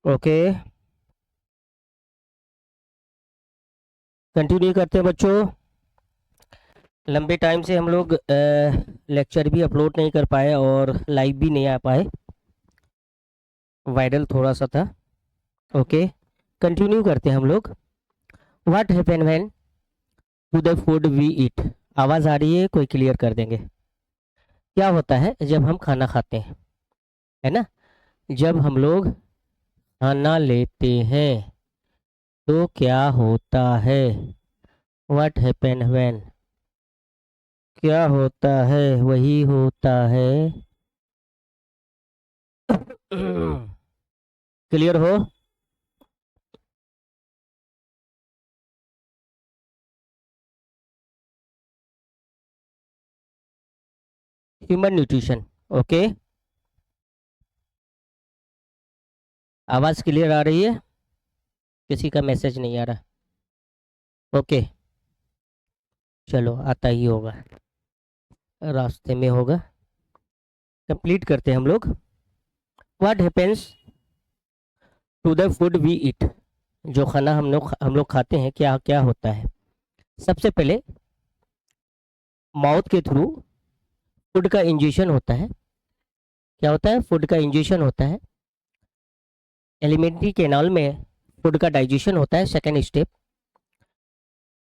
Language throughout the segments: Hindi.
ओके, कंटिन्यू करते हैं बच्चों। लंबे टाइम से हम लोग लेक्चर भी अपलोड नहीं कर पाए और लाइव भी नहीं आ पाए, वायरल थोड़ा सा था। ओके, कंटिन्यू करते हैं हम लोग। What happen when to the food we eat. आवाज़ आ रही है? कोई क्लियर कर देंगे। क्या होता है जब हम खाना खाते हैं, है ना? जब हम लोग खाना लेते हैं तो क्या होता है? व्हाट हैपन व्हेन, क्या होता है? वही होता है। क्लियर हो? Human nutrition. ओके, आवाज़ क्लियर आ रही है? किसी का मैसेज नहीं आ रहा। ओके, चलो आता ही होगा, रास्ते में होगा। कंप्लीट करते हैं हम लोग। What happens to the food we eat. जो खाना हम लोग खाते हैं, क्या क्या होता है? सबसे पहले माउथ के थ्रू फूड का इंजेशन होता है। क्या होता है? फूड का इंजेशन होता है। एलिमेंट्री कैनाल में फूड का डाइजेशन होता है, सेकेंड स्टेप।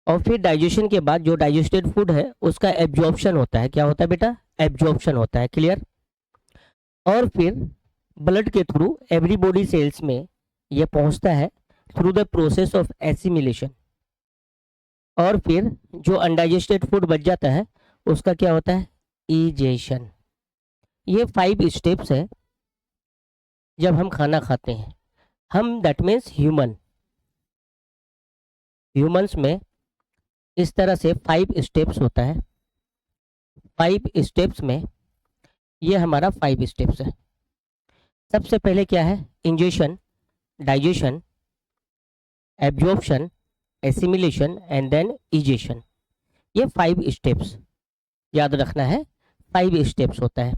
और फिर डाइजेशन के बाद जो डाइजेस्टेड फूड है उसका एब्जॉर्प्शन होता है। क्या होता है बेटा? एब्जॉर्प्शन होता है। क्लियर? और फिर ब्लड के थ्रू एवरी बॉडी सेल्स में ये पहुंचता है through the process of assimilation. और फिर जो अनडाइजेस्टेड फूड बच जाता है उसका क्या होता है? इजेशन। ये 5 स्टेप्स है जब हम खाना खाते हैं। हम दैट मीन्स ह्यूमंस में इस तरह से 5 स्टेप्स होता है। 5 स्टेप्स में ये हमारा 5 स्टेप्स है। सबसे पहले क्या है? Ingestion, digestion, absorption, assimilation and then egestion. ये 5 स्टेप्स याद रखना है। 5 स्टेप्स होता है।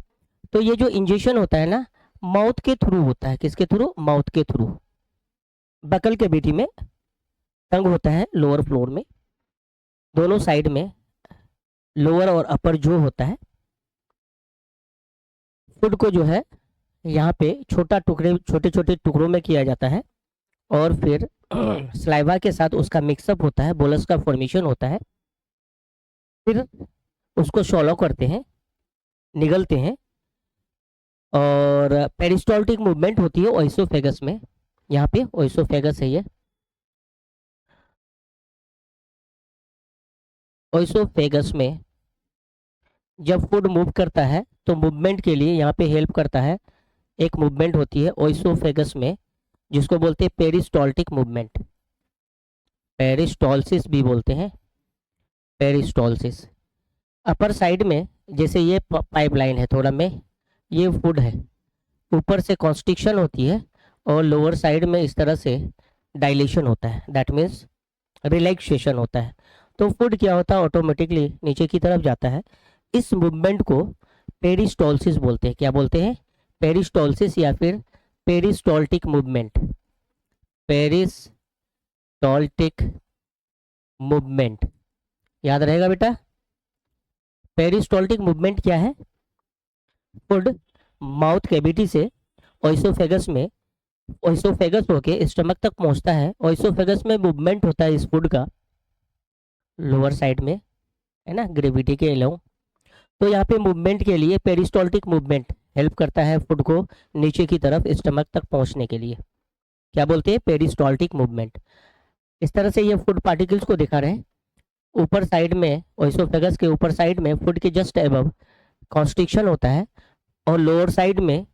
तो ये जो इंजेशन होता है ना, माउथ के थ्रू होता है। किसके थ्रू? माउथ के थ्रू। बकल कैविटी में टंग होता है, लोअर फ्लोर में, दोनों साइड में, लोअर और अपर जो होता है। फूड को जो है यहाँ पे छोटे छोटे टुकड़ों में किया जाता है और फिर स्लाइवा के साथ उसका मिक्सअप होता है, बोलस का फॉर्मेशन होता है। फिर उसको शॉलो करते हैं, निगलते हैं और पेरिस्टॉल्टिक मूवमेंट होती है ओइसोफेगस में। यहाँ पे ओइसोफेगस है ये। ओइसोफेगस में जब फूड मूव करता है तो मूवमेंट के लिए यहाँ पे हेल्प करता है। एक मूवमेंट होती है ओइसोफेगस में जिसको बोलते हैं पेरिस्टॉल्टिक मूवमेंट। पेरिस्टॉल्सिस भी बोलते हैं, पेरिस्टॉल्सिस। अपर साइड में जैसे ये पाइपलाइन है थोड़ा में, ये फूड है। ऊपर से कॉन्स्ट्रिक्शन होती है और लोअर साइड में इस तरह से डायलेशन होता है, दैट मीन्स रिलैक्सेशन होता है। तो फूड क्या होता है? ऑटोमेटिकली नीचे की तरफ जाता है। इस मूवमेंट को पेरिस्टॉल्सिस बोलते हैं। क्या बोलते हैं? पेरिस्टॉल्सिस या फिर पेरिस्टॉल्टिक मूवमेंट। पेरिस्टॉल्टिक मूवमेंट याद रहेगा बेटा। पेरिस्टॉल्टिक मूवमेंट क्या है? फूड माउथ कैविटी से ओइसोफेगस में, ओइसोफेगस होके स्टमक तक पहुंचता है। ओइसोफेगस में मूवमेंट होता है इस फूड का लोअर साइड में, है ना, ग्रेविटी के अलाउ। तो यहाँ पे मूवमेंट के लिए पेरिस्टॉल्टिक मूवमेंट हेल्प करता है फूड को नीचे की तरफ स्टमक तक पहुंचने के लिए। क्या बोलते हैं? पेरिस्टॉल्टिक मूवमेंट। इस तरह से ये फूड पार्टिकल्स को दिखा रहे हैं। ऊपर साइड में, ओइसोफेगस के ऊपर साइड में फूड के जस्ट अबव कॉन्स्ट्रिक्शन होता है और लोअर साइड में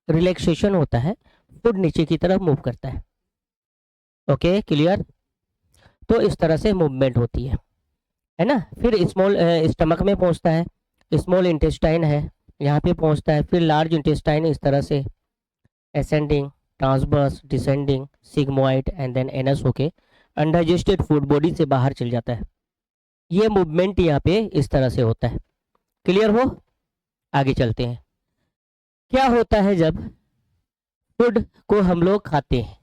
रिलैक्सेशन होता है। फूड नीचे की तरफ मूव करता है। Okay, clear? तो इस तरह से मूवमेंट होती है ना। फिर स्मॉल स्टमक में पहुंचता है, स्मॉल इंटेस्टाइन है यहाँ पे पहुंचता है। फिर लार्ज इंटेस्टाइन इस तरह से ascending, transverse, descending, sigmoid and then anus होके अनडाइजेस्टेड फूड बॉडी से बाहर चल जाता है। ये मूवमेंट यहाँ पे इस तरह से होता है। क्लियर हो? आगे चलते हैं। क्या होता है जब फूड को हम लोग खाते हैं,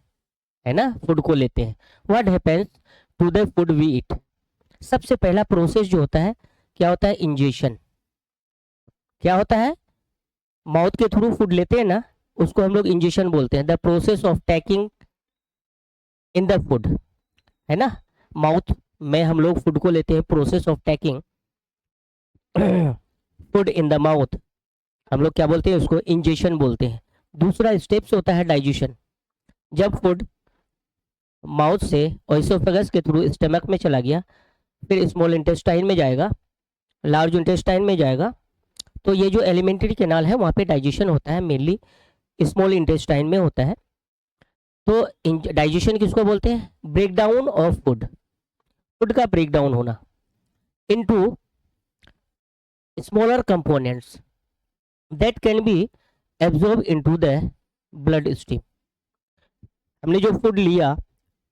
है ना, फूड को लेते हैं। What happens to the food we eat? सबसे पहला प्रोसेस जो होता है क्या होता है? इंजेशन। क्या होता है? माउथ के थ्रू फूड लेते हैं ना, उसको हम लोग इंजेशन बोलते हैं। The process of taking in the food, है ना, माउथ में हम लोग फूड को लेते हैं। Process of taking food in the mouth, हम लोग क्या बोलते हैं? उसको इंजेशन बोलते हैं। दूसरा स्टेप्स होता है डाइजेशन। जब फूड माउथ से ओइसोफेगस के थ्रू स्टमक में चला गया, फिर स्मॉल इंटेस्टाइन में जाएगा, लार्ज इंटेस्टाइन में जाएगा, तो ये जो एलिमेंट्री कैनाल है वहाँ पे डाइजेशन होता है, मेनली स्मॉल इंटेस्टाइन में होता है। तो डाइजेशन किसको बोलते हैं? Break down of food, food का ब्रेक डाउन होना into smaller components that can be absorb into the blood stream. हमने जो फूड लिया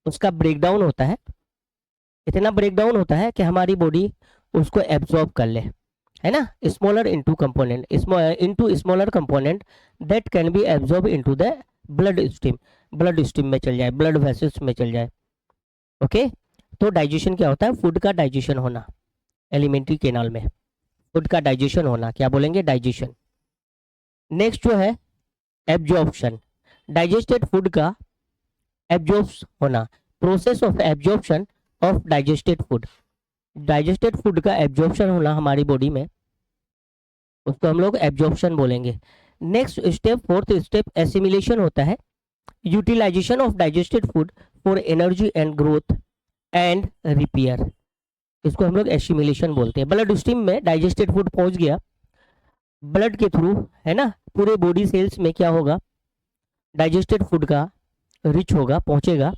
उसका ब्रेक डाउन होता है, इतना ब्रेक डाउन होता है कि हमारी बॉडी उसको एब्जॉर्ब कर ले, है ना, smaller into component, into smaller component that can be absorb into the blood stream, blood stream में चल जाए, ब्लड वेसल्स में चल जाए। ओके, तो डाइजेशन क्या होता है? फूड का डाइजेशन होना, एलिमेंट्री कैनाल में फूड का डाइजेशन होना, क्या बोलेंगे? डाइजेशन। नेक्स्ट जो है एब्जॉर्प्शन, डाइजेस्टेड फूड का एब्जॉर्ब होना, process of absorption of digested food, digested food का एब्जॉर्प्शन होना हमारी बॉडी में, उसको हम लोग एब्जॉर्प्शन बोलेंगे। Next step, fourth step assimilation होता है, utilization of digested food for energy and growth and repair, इसको हम लोग एसिमिलेशन बोलते हैं। ब्लड स्ट्रीम में डाइजेस्टेड फूड पहुंच गया ब्लड के थ्रू, है ना, पूरे बॉडी सेल्स में क्या होगा? डाइजेस्टेड फूड का रिच होगा, पहुंचेगा,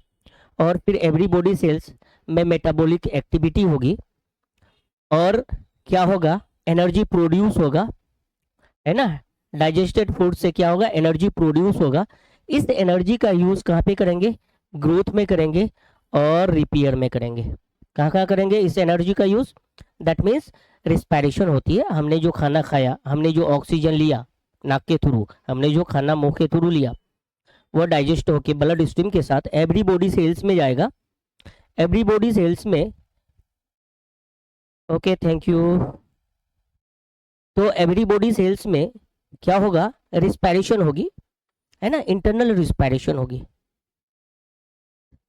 और फिर एवरी बॉडी सेल्स में मेटाबॉलिक एक्टिविटी होगी, और क्या होगा? एनर्जी प्रोड्यूस होगा, है ना, डाइजेस्टेड फूड से क्या होगा? एनर्जी प्रोड्यूस होगा। इस एनर्जी का यूज कहाँ पे करेंगे? ग्रोथ में करेंगे और रिपेयर में करेंगे। कहाँ कहाँ करेंगे इस एनर्जी का यूज? दैट मीन्स रिस्पायरेशन होती है, हमने जो खाना खाया, हमने जो ऑक्सीजन लिया नाक के थ्रू, हमने जो खाना मुंह के थ्रू लिया, वो डाइजेस्ट होके ब्लड स्ट्रीम के साथ एवरी बॉडी सेल्स में जाएगा। एवरी बॉडी सेल्स में, ओके थैंक यू, तो एवरी बॉडी सेल्स में क्या होगा? रिस्पायरेशन होगी, है ना, इंटरनल रिस्पायरेशन होगी,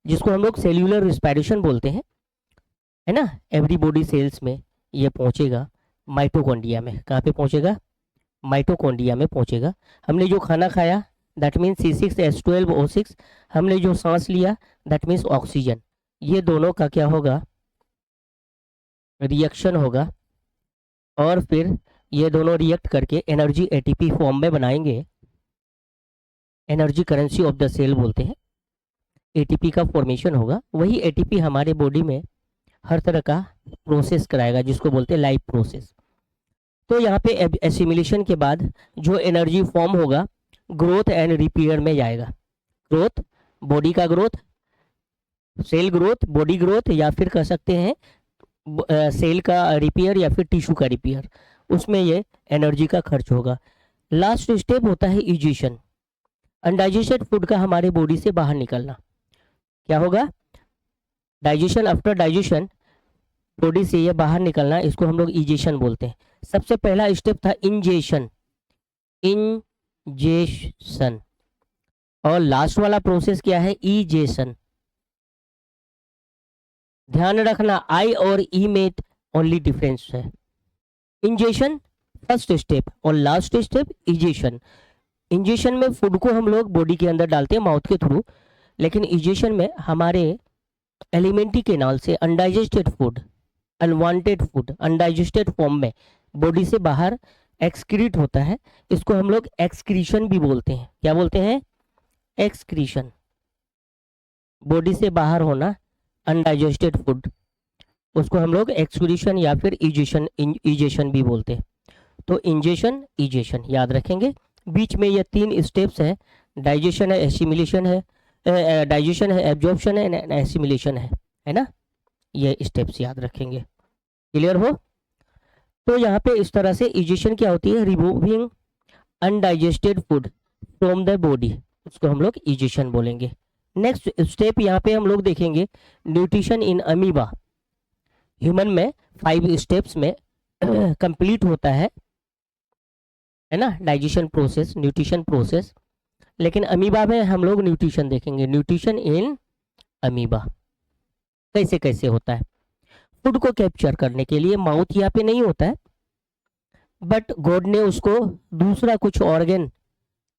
जिसको हम लोग सेल्यूलर रिस्पायरेशन बोलते हैं, है ना। एवरी बॉडी सेल्स में ये पहुंचेगा माइटोकॉन्ड्रिया में। कहाँ पे पहुंचेगा? माइटोकॉन्ड्रिया में पहुंचेगा। हमने जो खाना खाया दैट मीन्स C6H12O6, हमने जो सांस लिया दैट मीन्स ऑक्सीजन, ये दोनों का क्या होगा? रिएक्शन होगा, और फिर ये दोनों रिएक्ट करके एनर्जी ATP फॉर्म में बनाएंगे। Energy currency of the cell बोलते हैं। ATP का फॉर्मेशन होगा, वही ATP हमारे बॉडी में हर तरह का प्रोसेस कराएगा, जिसको बोलते हैं लाइफ प्रोसेस। तो यहाँ पे एसिमिलेशन के बाद जो एनर्जी फॉर्म होगा ग्रोथ एंड रिपेयर में जाएगा। ग्रोथ, बॉडी का growth, cell growth, body growth, या फिर कह सकते हैं सेल का रिपेयर या फिर टिश्यू का रिपेयर, उसमें ये एनर्जी का खर्च होगा। लास्ट स्टेप होता है इजेशन, अनडाइजेस्टेड फूड का हमारे बॉडी से बाहर निकलना। क्या होगा? डाइजेशन, आफ्टर डाइजेशन बॉडी से ये बाहर निकलना, इसको हम लोग इजेशन बोलते हैं। सबसे पहला स्टेप था इंजेशन, इंजेशन, और लास्ट वाला प्रोसेस क्या है? इजेशन। ध्यान रखना आई और ई में ओनली डिफरेंस है। इंजेशन फर्स्ट स्टेप और लास्ट स्टेप इजेशन। इंजेशन में फूड को हम लोग बॉडी के अंदर डालते हैं माउथ के थ्रू, लेकिन इजेशन में हमारे एलिमेंट्री कैनाल से undigested food, unwanted food undigested form में बॉडी से बाहर एक्सक्रीट होता है। इसको हम लोग एक्सक्रीशन भी बोलते हैं। क्या बोलते हैं? एक्सक्रीशन। बॉडी से बाहर होना अनडाइजेस्टेड फूड, उसको हम लोग एक्सक्रीशन या फिर इजेशन भी बोलते हैं। तो इंजेशन, इजेशन याद रखेंगे। बीच में ये 3 स्टेप्स है, डाइजेशन है, एसिमिलेशन है, डाइजेशन है, एब्जॉर्प्शन है, एसिमिलेशन है ना। ये स्टेप्स याद रखेंगे। क्लियर हो? तो यहाँ पे इस तरह से इजेशन क्या होती है? Removing undigested food from the body, उसको हम लोग इजेशन बोलेंगे। नेक्स्ट स्टेप यहाँ पे हम लोग देखेंगे न्यूट्रिशन इन अमीबा। ह्यूमन में 5 स्टेप्स में कंप्लीट होता है ना, डाइजेशन प्रोसेस, न्यूट्रिशन प्रोसेस। लेकिन अमीबा में हम लोग न्यूट्रिशन देखेंगे, न्यूट्रिशन इन अमीबा कैसे कैसे होता है। फूड को कैप्चर करने के लिए माउथ यहाँ पे नहीं होता है, बट गॉड ने उसको दूसरा कुछ ऑर्गन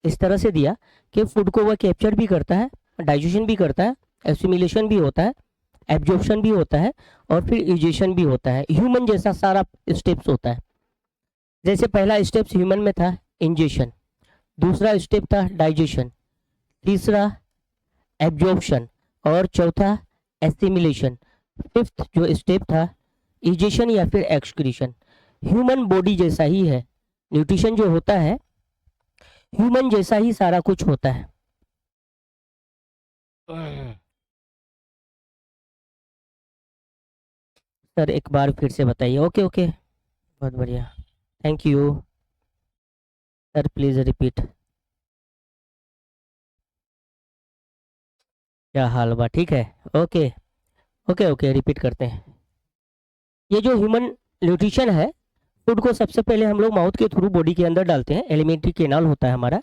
इस तरह से दिया कि फूड को वह कैप्चर भी करता है, डाइजेशन भी करता है, एसिमिलेशन भी होता है, एब्जॉर्प्शन भी होता है और फिर इजेशन भी होता है। ह्यूमन जैसा सारा स्टेप्स होता है। जैसे पहला स्टेप्स ह्यूमन में था इंजेशन, दूसरा स्टेप था डाइजेशन, तीसरा एब्जॉर्प्शन और चौथा एसिमिलेशन, फिफ्थ जो स्टेप था इजेशन या फिर एक्सक्रीशन। ह्यूमन बॉडी जैसा ही है, न्यूट्रिशन जो होता है ह्यूमन जैसा ही सारा कुछ होता है। सर एक बार फिर से बताइए। ओके ओके, बहुत बढ़िया, thank you sir, please repeat. क्या हाल बा, ठीक है, ओके ओके ओके, रिपीट करते हैं। ये जो ह्यूमन न्यूट्रिशन है, फूड को सबसे पहले हम लोग माउथ के थ्रू बॉडी के अंदर डालते हैं, एलिमेंट्री केनाल होता है हमारा।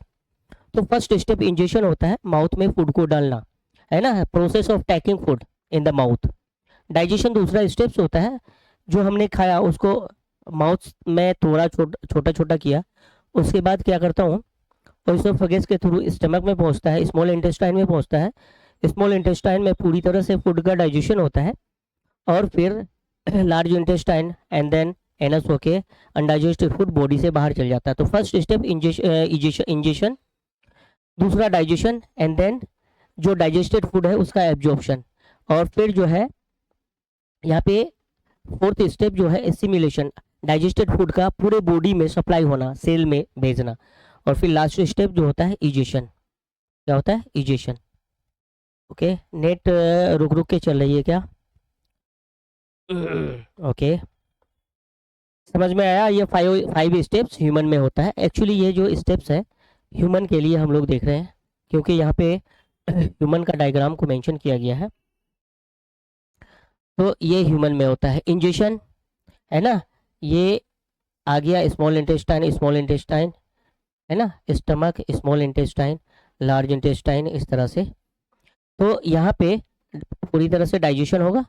तो फर्स्ट स्टेप इंजेक्शन होता है, माउथ में फूड को डालना, है ना, process of tacking food in the mouth. Digestion दूसरा स्टेप्स होता है, जो हमने खाया उसको माउथ में थोड़ा छोटा छोटा किया, उसके बाद क्या करता हूँ, ओएसोफेगस के थ्रू स्टमक में पहुँचता है, स्मॉल इंटेस्टाइन में पहुँचता है, स्मॉल इंटेस्टाइन में पूरी तरह से फूड का डाइजेशन होता है और फिर large intestine and then anus होके अनडाइजेस्टेड फूड बॉडी से बाहर चल जाता है। तो फर्स्ट स्टेप इंजेशन, दूसरा डाइजेशन एंड देन जो डाइजेस्टेड फूड है उसका एब्जॉर्प्शन, और फिर जो है यहाँ पे फोर्थ स्टेप जो है एसिमिलेशन, डाइजेस्टेड फूड का पूरे बॉडी में सप्लाई होना, सेल में भेजना, और फिर लास्ट स्टेप जो होता है इजेशन। क्या होता है? इजेशन। ओके, नेट रुक रुक के चल रही है क्या? ओके, समझ में आया? ये फाइव स्टेप्स ह्यूमन में होता है। एक्चुअली ये जो स्टेप्स है ह्यूमन के लिए हम लोग देख रहे हैं, क्योंकि यहाँ पे ह्यूमन का डायग्राम को मेंशन किया गया है। तो ये ह्यूमन में होता है। इंजेक्शन है ना, ये आ गया स्मॉल इंटेस्टाइन है ना, stomach, small intestine, large intestine, इस तरह से। तो यहाँ पे पूरी तरह से डाइजेशन होगा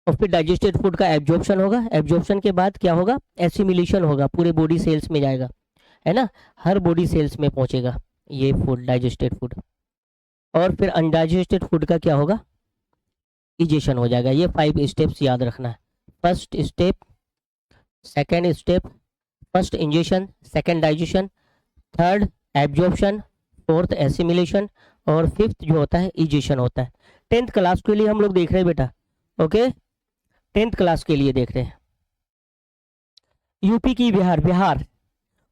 और फिर डाइजेस्टेड फूड का एब्जॉर्प्शन होगा। एब्जॉर्प्शन के बाद क्या होगा? एसिमिलेशन होगा, पूरे बॉडी सेल्स में जाएगा, है ना, हर बॉडी सेल्स में पहुंचेगा ये फूड, डाइजेस्टेड फूड। और फिर अनडाइजेस्टेड फूड का क्या होगा? इजेशन हो जाएगा। ये 5 स्टेप्स याद रखना है। First step, second step, first ingestion, second digestion, third absorption, fourth assimilation और फिफ्थ जो होता है इजेशन होता है। 10th क्लास के लिए हम लोग देख रहे हैं बेटा, ओके, 10th क्लास के लिए देख रहे हैं। यूपी की बिहार,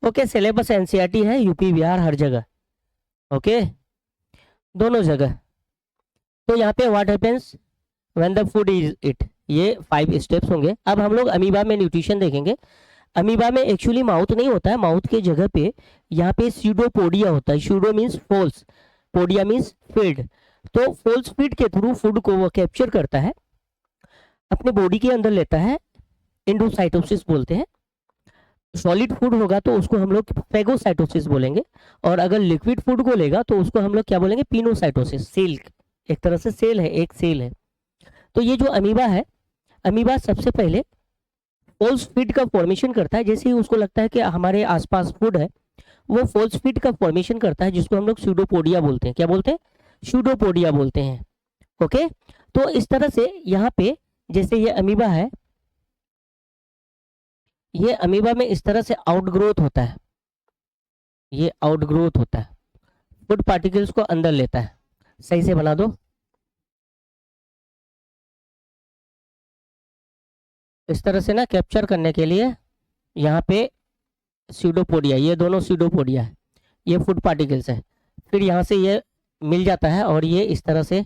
ओके, सिलेबस एनसीईआरटी है, यूपी बिहार हर जगह, ओके, दोनों जगह। तो यहाँ पे what happens when the food is it, ये 5 स्टेप्स होंगे। अब हम लोग अमीबा में न्यूट्रिशन देखेंगे। अमीबा में एक्चुअली माउथ नहीं होता है, माउथ के जगह पे यहाँ पे स्यूडोपोडिया होता है। Pseudo means false, podia means field. तो फॉल्स फीड के थ्रू फूड को वो कैप्चर करता है, अपने बॉडी के अंदर लेता है, एंडोसाइटोसिस बोलते हैं। सॉलिड फूड होगा तो उसको हम लोग फेगोसाइटोसिस बोलेंगे, और अगर लिक्विड फूड को लेगा तो उसको हम लोग क्या बोलेंगे? पिनोसाइटोसिस। सेल, एक तरह से सेल है, एक सेल है। तो ये जो अमीबा है, अमीबा सबसे पहले फॉल्स फीड का फॉर्मेशन करता है। जैसे ही उसको लगता है कि हमारे आसपास फूड है, वो फॉल्स फीड का फॉर्मेशन करता है, जिसको हम लोग स्यूडोपोडिया बोलते हैं। क्या बोलते हैं? स्यूडोपोडिया बोलते हैं। ओके, तो इस तरह से यहाँ पे जैसे ये अमीबा है, ये अमीबा में इस तरह से आउटग्रोथ होता है, ये आउटग्रोथ होता है, फूड पार्टिकल्स को अंदर लेता है। सही से बना दो। इस तरह से ना कैप्चर करने के लिए यहाँ पे स्यूडोपोडिया, ये दोनों स्यूडोपोडिया है, ये फूड पार्टिकल्स है। फिर यहाँ से ये मिल जाता है और ये इस तरह से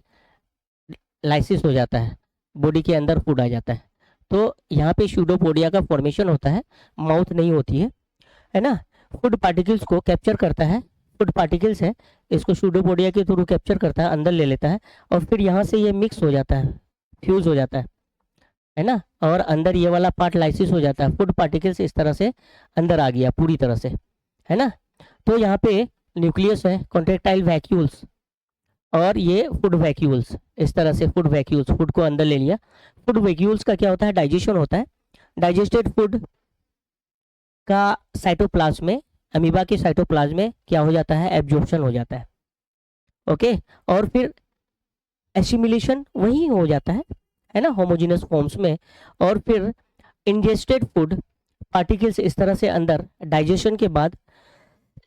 लाइसिस हो जाता है, बॉडी के अंदर फूड आ जाता है। तो यहाँ पे स्यूडोपोडिया का फॉर्मेशन होता है, माउथ नहीं होती है ना। फूड पार्टिकल्स को कैप्चर करता है, फूड पार्टिकल्स है, इसको सूडोपोडिया के थ्रू कैप्चर करता है, अंदर ले लेता है, और फिर यहाँ से ये मिक्स हो जाता है, फ्यूज हो जाता है ना, और अंदर ये वाला पार्ट लाइसिस हो जाता है, फूड पार्टिकल्स इस तरह से अंदर आ गया पूरी तरह से, है ना। तो यहाँ पे न्यूक्लियस है, कॉन्ट्रेक्टाइल वैक्यूल्स, और ये फूड वैक्यूल्स, इस तरह से फूड वैक्यूल्स, फूड को अंदर ले लिया। फूड वैक्यूल्स का क्या होता है, डाइजेशन होता है। डाइजेस्टेड फूड का साइटोप्लाज्म में, अमीबा के साइटोप्लाज्म में क्या हो जाता है, एब्जॉर्प्शन हो जाता है, ओके। और फिर एसिमिलेशन वही हो जाता है ना, होमोजेनस फॉर्म्स में। और फिर इंजेस्टेड फूड पार्टिकल्स इस तरह से अंदर डाइजेशन के बाद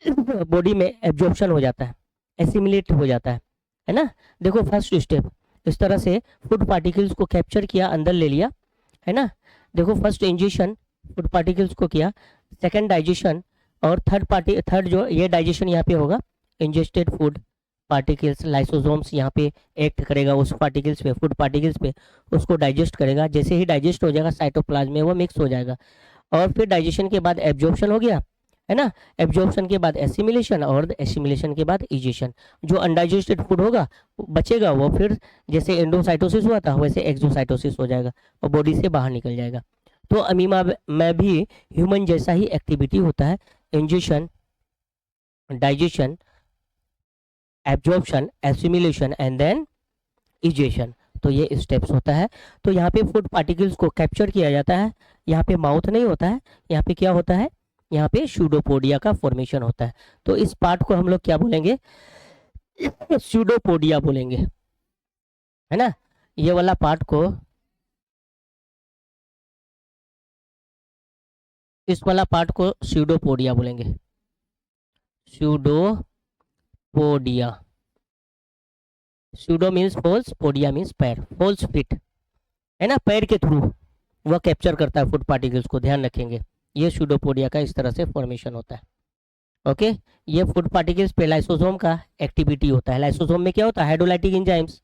बॉडी में एब्जॉर्प्शन हो जाता है, एसिमिलेट हो जाता है ना। देखो फर्स्ट स्टेप, इस तरह से फूड पार्टिकल्स को कैप्चर किया, अंदर ले लिया, है ना। देखो फर्स्ट इंजेशन फूड पार्टिकल्स को किया, सेकंड डाइजेशन, और थर्ड जो ये डाइजेशन यहाँ पे होगा, इंजेस्टेड फूड पार्टिकल्स, लाइसोसोम्स यहाँ पे एक्ट करेगा उस पार्टिकल्स पे, फूड पार्टिकल्स पे, उसको डाइजेस्ट करेगा। जैसे ही डाइजेस्ट हो जाएगा साइटोप्लाज्म में, वो मिक्स हो जाएगा, और फिर डाइजेशन के बाद एब्जॉर्प्शन हो गया, है ना। एब्जॉर्प्शन के बाद एसिमिलेशन, और एसिमिलेशन के बाद इजेशन। जो अनडाइजेस्टेड फूड होगा बचेगा, वो फिर जैसे एंडोसाइटोसिस हुआ था वैसे एक्सोसाइटोसिस हो जाएगा और बॉडी से बाहर निकल जाएगा। तो अमीबा में भी ह्यूमन जैसा ही एक्टिविटी होता है, ingestion, digestion, absorption, assimilation and then egestion. तो ये स्टेप्स होता है। तो यहाँ पे फूड पार्टिकल्स को कैप्चर किया जाता है, यहाँ पे माउथ नहीं होता है, यहाँ पे क्या होता है, यहाँ पे सूडोपोडिया का फॉर्मेशन होता है। तो इस पार्ट को हम लोग क्या बोलेंगे, सूडोपोडिया बोलेंगे, है ना। ये वाला पार्ट को, इस वाला पार्ट को सूडोपोडिया बोलेंगे, pseudopodia. Pseudo means false, podia means पैर, फॉल्स फिट, है ना, पैर के थ्रू वह कैप्चर करता है फूड पार्टिकल्स को, ध्यान रखेंगे। ये सूडोपोडिया का इस तरह से फॉर्मेशन होता है, ओके। ये फूड पार्टिकल्स पे लाइसोसोम का एक्टिविटी होता है। लाइसोसोम में क्या होता है, हाइड्रोलाइटिक एंजाइम्स।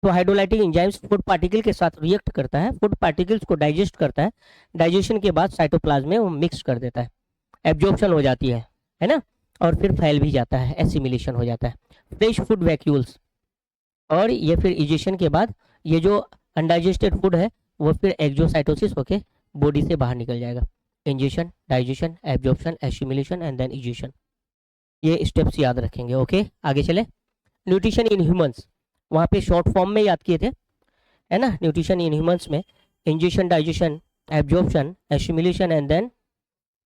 तो हाइड्रोलाइटिक एंजाइम्स फूड पार्टिकल के साथ रिएक्ट करता है, फूड पार्टिकल्स को डाइजेस्ट करता है, डाइजेशन के बाद साइटोप्लाज्म में वो मिक्स कर देता है, एब्जॉर्प्शन हो जाती है ना, और फिर फैल भी जाता है, एसिमिलेशन हो जाता है। फ्रेश फूड वैक्यूल्स, और ये फिर इजेशन के बाद ये जो अनडाइजेस्टेड फूड है वो फिर एक्सोसाइटोसिस होके बॉडी से बाहर निकल जाएगा। Ingestion, digestion, absorption, assimilation and then egestion, ये स्टेप्स याद रखेंगे, ओके। आगे चले, न्यूट्रिशन इन ह्यूमंस, वहाँ पे शॉर्ट फॉर्म में याद किए थे, है ना। न्यूट्रिशन इन ह्यूमंस में ingestion, digestion, absorption, assimilation and then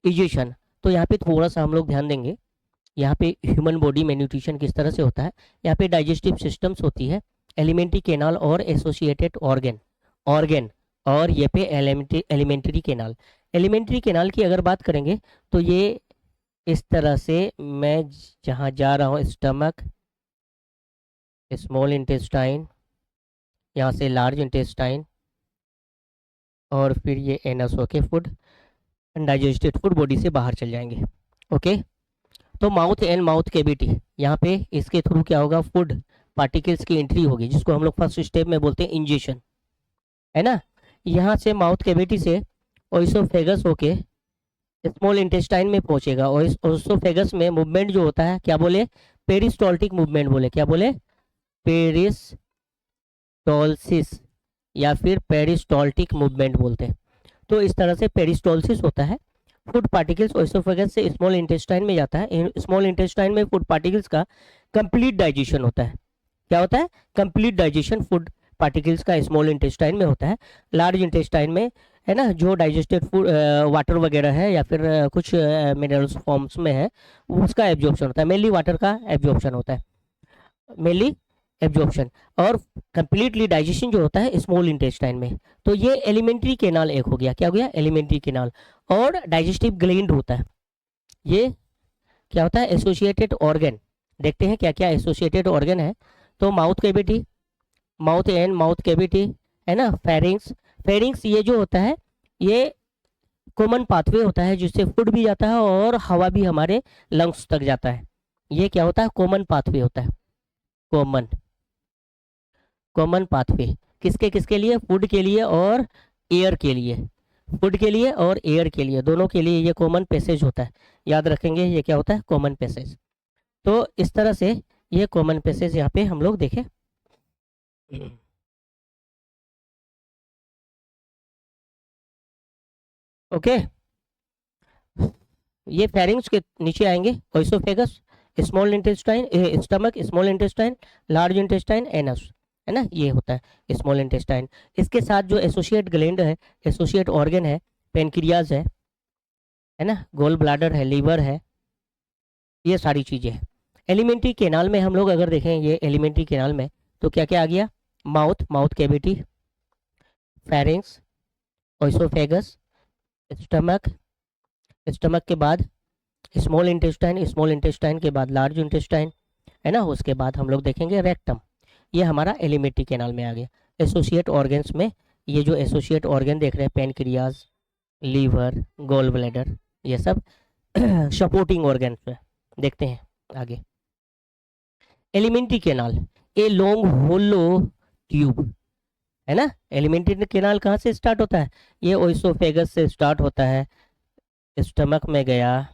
egestion. तो यहाँ पे थोड़ा सा हम लोग ध्यान देंगे, यहाँ पे ह्यूमन बॉडी में न्यूट्रिशन किस तरह से होता है। यहाँ पे डाइजेस्टिव सिस्टम्स होती है, एलिमेंट्री केनाल और एसोसिएटेड ऑर्गन, और ये पे एलिमेंट्री केनाल। एलिमेंट्री केनाल की अगर बात करेंगे तो ये इस तरह से, मैं जहाँ जा रहा हूँ, स्टमक, स्मॉल इंटेस्टाइन, यहाँ से लार्ज इंटेस्टाइन, और फिर ये एनस होके फूड, अनडाइजेस्टेड फूड बॉडी से बाहर चल जाएंगे, ओके। तो माउथ एंड माउथ कैविटी, यहाँ पे इसके थ्रू क्या होगा, फूड पार्टिकल्स की एंट्री होगी, जिसको हम लोग फर्स्ट स्टेप में बोलते हैं इंजेशन, है ना। यहाँ से माउथ कैविटी से ओइसोफेगस होके स्मॉल इंटेस्टाइन में पहुंचेगा, और इस ओइसोफेगस में मूवमेंट जो होता है क्या बोले, पेरिस्टोल्टिक मूवमेंट बोले, क्या बोले, पेरिस्टोलसिस या फिर पेरिस्टोल्टिक मूवमेंट बोलते हैं। तो इस तरह से पेरिस्टोलसिस होता है। फूड पार्टिकल्स ओइसोफेगस से स्मॉल इंटेस्टाइन में जाता है, स्मॉल इंटेस्टाइन में फूड पार्टिकल्स का कंप्लीट डाइजेशन होता है। क्या होता है, कंप्लीट डाइजेशन फूड पार्टिकल्स का स्मॉल इंटेस्टाइन में होता है। लार्ज इंटेस्टाइन में, है ना, जो डाइजेस्टेड फूड वाटर वगैरह है या फिर कुछ मिनरल्स फॉर्म्स में है, उसका एब्जॉर्प्शन होता है, मेनली वाटर का एब्जॉर्प्शन होता है, मेनली एब्जॉर्प्शन। और कंप्लीटली डाइजेशन जो होता है स्मॉल इंटेस्टाइन में। तो ये एलिमेंट्री केनाल एक हो गया, क्या हो गया, एलिमेंट्री केनाल। और डाइजेस्टिव ग्लैंड होता है, ये क्या होता है, एसोसिएटेड ऑर्गन। देखते हैं क्या क्या एसोसिएटेड ऑर्गन है। तो mouth cavity, mouth and mouth cavity, है ना। फेरिंग्स, फेरिंग्स ये जो होता है ये कॉमन पाथवे होता है, जिससे फूड भी जाता है और हवा भी हमारे लंग्स तक जाता है। ये क्या होता है, कॉमन पाथवे होता है, कॉमन पाथवे। किसके किसके लिए, फूड के लिए और एयर के लिए, फूड के लिए और एयर के लिए, दोनों के लिए ये कॉमन पैसेज होता है। याद रखेंगे ये क्या होता है, कॉमन पैसेज। तो इस तरह से ये कॉमन पैसेज यहाँ पे हम लोग देखें। ओके, ये फेरिंग्स के नीचे आएंगे, oesophagus, small intestine, stomach, small intestine, large intestine, anus, है ना, ये होता है स्मॉल इंटेस्टाइन। इसके साथ जो एसोसिएट ग्लैंड है, एसोसिएट ऑर्गन है, पेनक्रियाज है ना, गोल ब्लाडर है, लीवर है, ये सारी चीज़ें हैं। एलिमेंट्री कैनाल में हम लोग अगर देखें, ये एलिमेंट्री कैनाल में तो क्या क्या आ गया, mouth, mouth cavity, pharynx, oesophagus, stomach, stomach के बाद स्मॉल इंटेस्टाइन, स्मॉल इंटेस्टाइन के बाद लार्ज इंटेस्टाइन, है ना, उसके बाद हम लोग देखेंगे रेक्टम। ये हमारा एलिमेंट्री कैनाल में आ गया। एसोसिएट ऑर्गन्स में ये जो एसोसिएट ऑर्गन देख रहे हैं, पेनक्रियाज, लीवर, गोल ब्लैडर, ये सब सपोर्टिंग ऑर्गन्स में देखते हैं आगे। Alimentary canal, a long hollow tube, है ना। एलिमेंट्री कैनाल कहाँ से स्टार्ट होता है, ये ओइसोफेगस से स्टार्ट होता है, स्टमक में गया,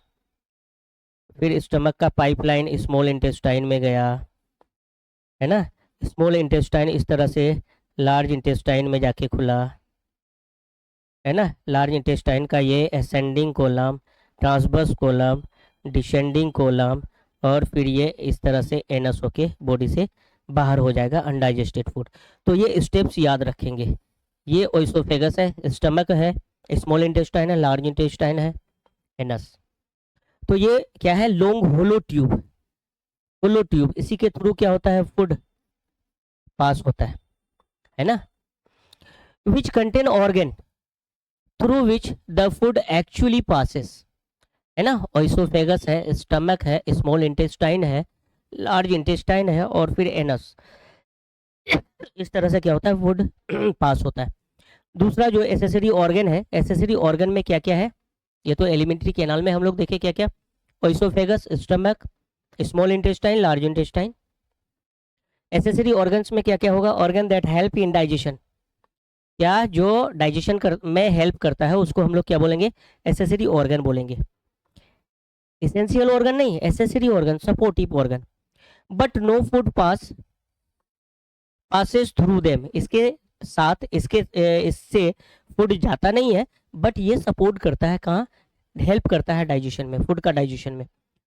फिर स्टमक का पाइपलाइन स्मॉल इंटेस्टाइन में गया, है ना, स्मॉल इंटेस्टाइन इस तरह से लार्ज इंटेस्टाइन में जाके खुला, है ना। लार्ज इंटेस्टाइन का ये ascending colon, transverse colon, descending colon, और फिर ये इस तरह से एनस होके बॉडी से बाहर हो जाएगा अनडाइजेस्टेड फूड। तो ये स्टेप्स याद रखेंगे। ये ओइसोफेगस है, स्टमक है, स्मॉल इंटेस्टाइन है, लार्ज इंटेस्टाइन है, एनस। तो ये क्या है, लॉन्ग होलो ट्यूब, होलो ट्यूब, इसी के थ्रू क्या होता है, फूड पास होता है ना। Which contain organ through which the food actually passes, है ना। ओइसोफेगस है, स्टमक है, स्मॉल इंटेस्टाइन है, लार्ज इंटेस्टाइन है, और फिर एनस। इस तरह से क्या होता है, फूड पास होता है। दूसरा जो एसेसरी ऑर्गन है, एसेसरी ऑर्गन में क्या क्या है, ये तो एलिमेंट्री कैनाल में हम लोग देखे क्या क्या, oesophagus, stomach, small intestine, large intestine. Accessory organs में क्या क्या होगा, organ that help in digestion, क्या जो डाइजेशन में हेल्प करता है उसको हम लोग क्या बोलेंगे, एसेसरी ऑर्गन बोलेंगे। एसेंशियल ऑर्गन नहीं, accessory organ, supportive organ. But no food passes through them, इसके साथ इससे फूड जाता नहीं है, बट ये सपोर्ट करता है, कहाँ, हेल्प करता है डाइजेशन में, फूड का डाइजेशन में।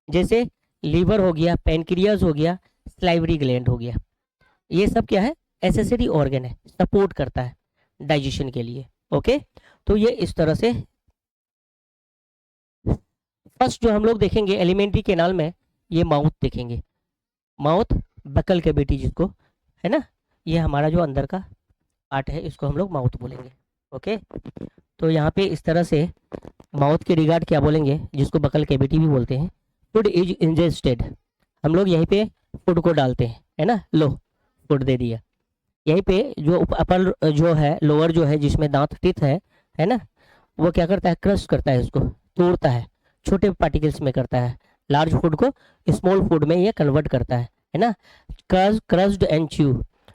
जैसे लीवर हो गया, पेनक्रियाज हो गया, स्लाइवरी ग्लैंड हो गया, ये सब क्या है, एसेसरी ऑर्गन है, सपोर्ट करता है डाइजेशन के लिए। ओके, तो ये इस तरह से फर्स्ट जो हम लोग देखेंगे एलिमेंट्री कैनाल में, ये माउथ देखेंगे, माउथ, बकल कैविटी जिसको, है ना, ये हमारा जो अंदर का पार्ट है, इसको हम लोग माउथ बोलेंगे। ओके, तो यहाँ पे इस तरह से माउथ के रिगार्ड क्या बोलेंगे, जिसको बकल कैविटी भी बोलते हैं। फूड इज इंजेस्टेड, हम लोग यहीं पे फूड को डालते हैं, है ना, लो फूड दे दिया। यहीं पे जो अपर जो है, लोअर जो है, जिसमें दांत टीथ है ना, वो क्या करता है, क्रश करता है, इसको तोड़ता है, छोटे पार्टिकल्स में करता है, लार्ज फूड को स्मॉल फूड में ये कन्वर्ट करता है ना। Crushed and chew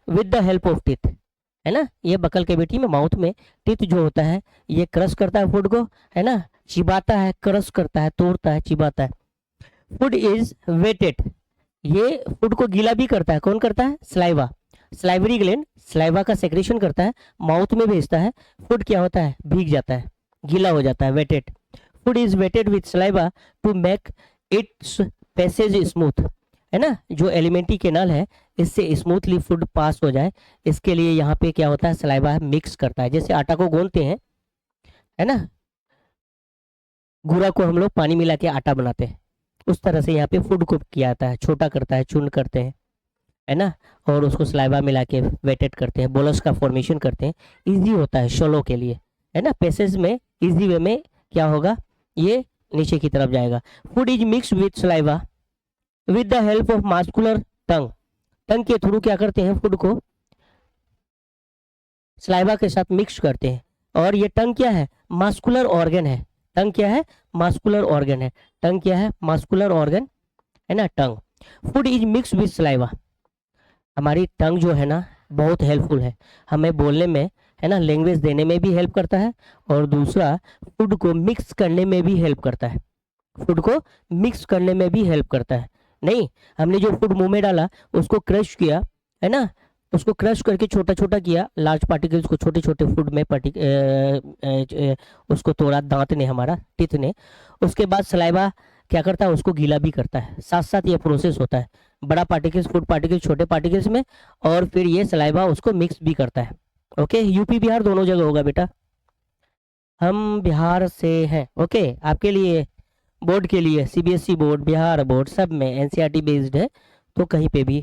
with the help of teeth, है ना। ये बकल कैविटी में, माउथ में टीथ जो होता है, ये क्रश करता है फूड को, है ना, चिबाता है, क्रश करता है, तोड़ता है, चिबाता है। फूड इज वेटेड, ये फूड को गीला भी करता है, कौन करता है, स्लाइवा, स्लाइवरी ग्लैंड स्लाइवा का सेक्रेशन करता है, माउथ में भेजता है, फूड क्या होता है, भीग जाता है, गीला हो जाता है, wetted. Food is wetted with saliva to make its passage smooth, है ना। जो एलिमेंट्री कैनाल है, इससे स्मूथली फूड पास हो जाए, इसके लिए यहाँ पे क्या होता है, सलाइवा मिक्स करता है। जैसे आटा को गूंथते हैं, है ना, गुरा को हम लोग पानी मिला के आटा बनाते हैं, उस तरह से यहाँ पे फूड को किया जाता है, छोटा करता है, चूर्ण करते हैं, है ना, और उसको सलाइवा मिला के वेटेड करते हैं, बोलस का फॉर्मेशन करते हैं, इजी होता है शोलो के लिए, है ना। पैसेज में इजी वे में क्या होगा, ये नीचे की तरफ जाएगा। Food is mix with saliva with the help of muscular tongue, tongue के थ्रू क्या करते हैं, फूड को सलाइवा के साथ मिक्स करते हैं। और ये टंग क्या है, मास्कुलर ऑर्गन है, टंग क्या है, मास्कुलर ऑर्गन है, टंग क्या है, मास्कुलर ऑर्गन, है ना, tongue. Food is mix with saliva, हमारी टंग जो है ना बहुत हेल्पफुल है हमें बोलने में, है ना, लैंग्वेज देने में भी हेल्प करता है, और दूसरा फूड को मिक्स करने में भी हेल्प करता है, फूड को मिक्स करने में भी हेल्प करता है। नहीं, हमने जो फूड मुंह में डाला उसको क्रश किया, है ना, उसको क्रश करके छोटा छोटा किया, लार्ज पार्टिकल्स को छोटे छोटे फूड में उसको तोड़ा दांत ने, हमारा टीथ ने। उसके बाद सलाइवा क्या करता है, उसको गीला भी करता है, साथ साथ ये प्रोसेस होता है, बड़ा पार्टिकल्स फूड पार्टिकल्स छोटे पार्टिकल्स में, और फिर ये सलाइवा उसको मिक्स भी करता है। ओके, यूपी बिहार दोनों जगह होगा बेटा, हम बिहार से हैं। ओके, आपके लिए बोर्ड के लिए सीबीएसई बोर्ड, बिहार बोर्ड, सब में एनसीईआरटी बेस्ड है, तो कहीं पे भी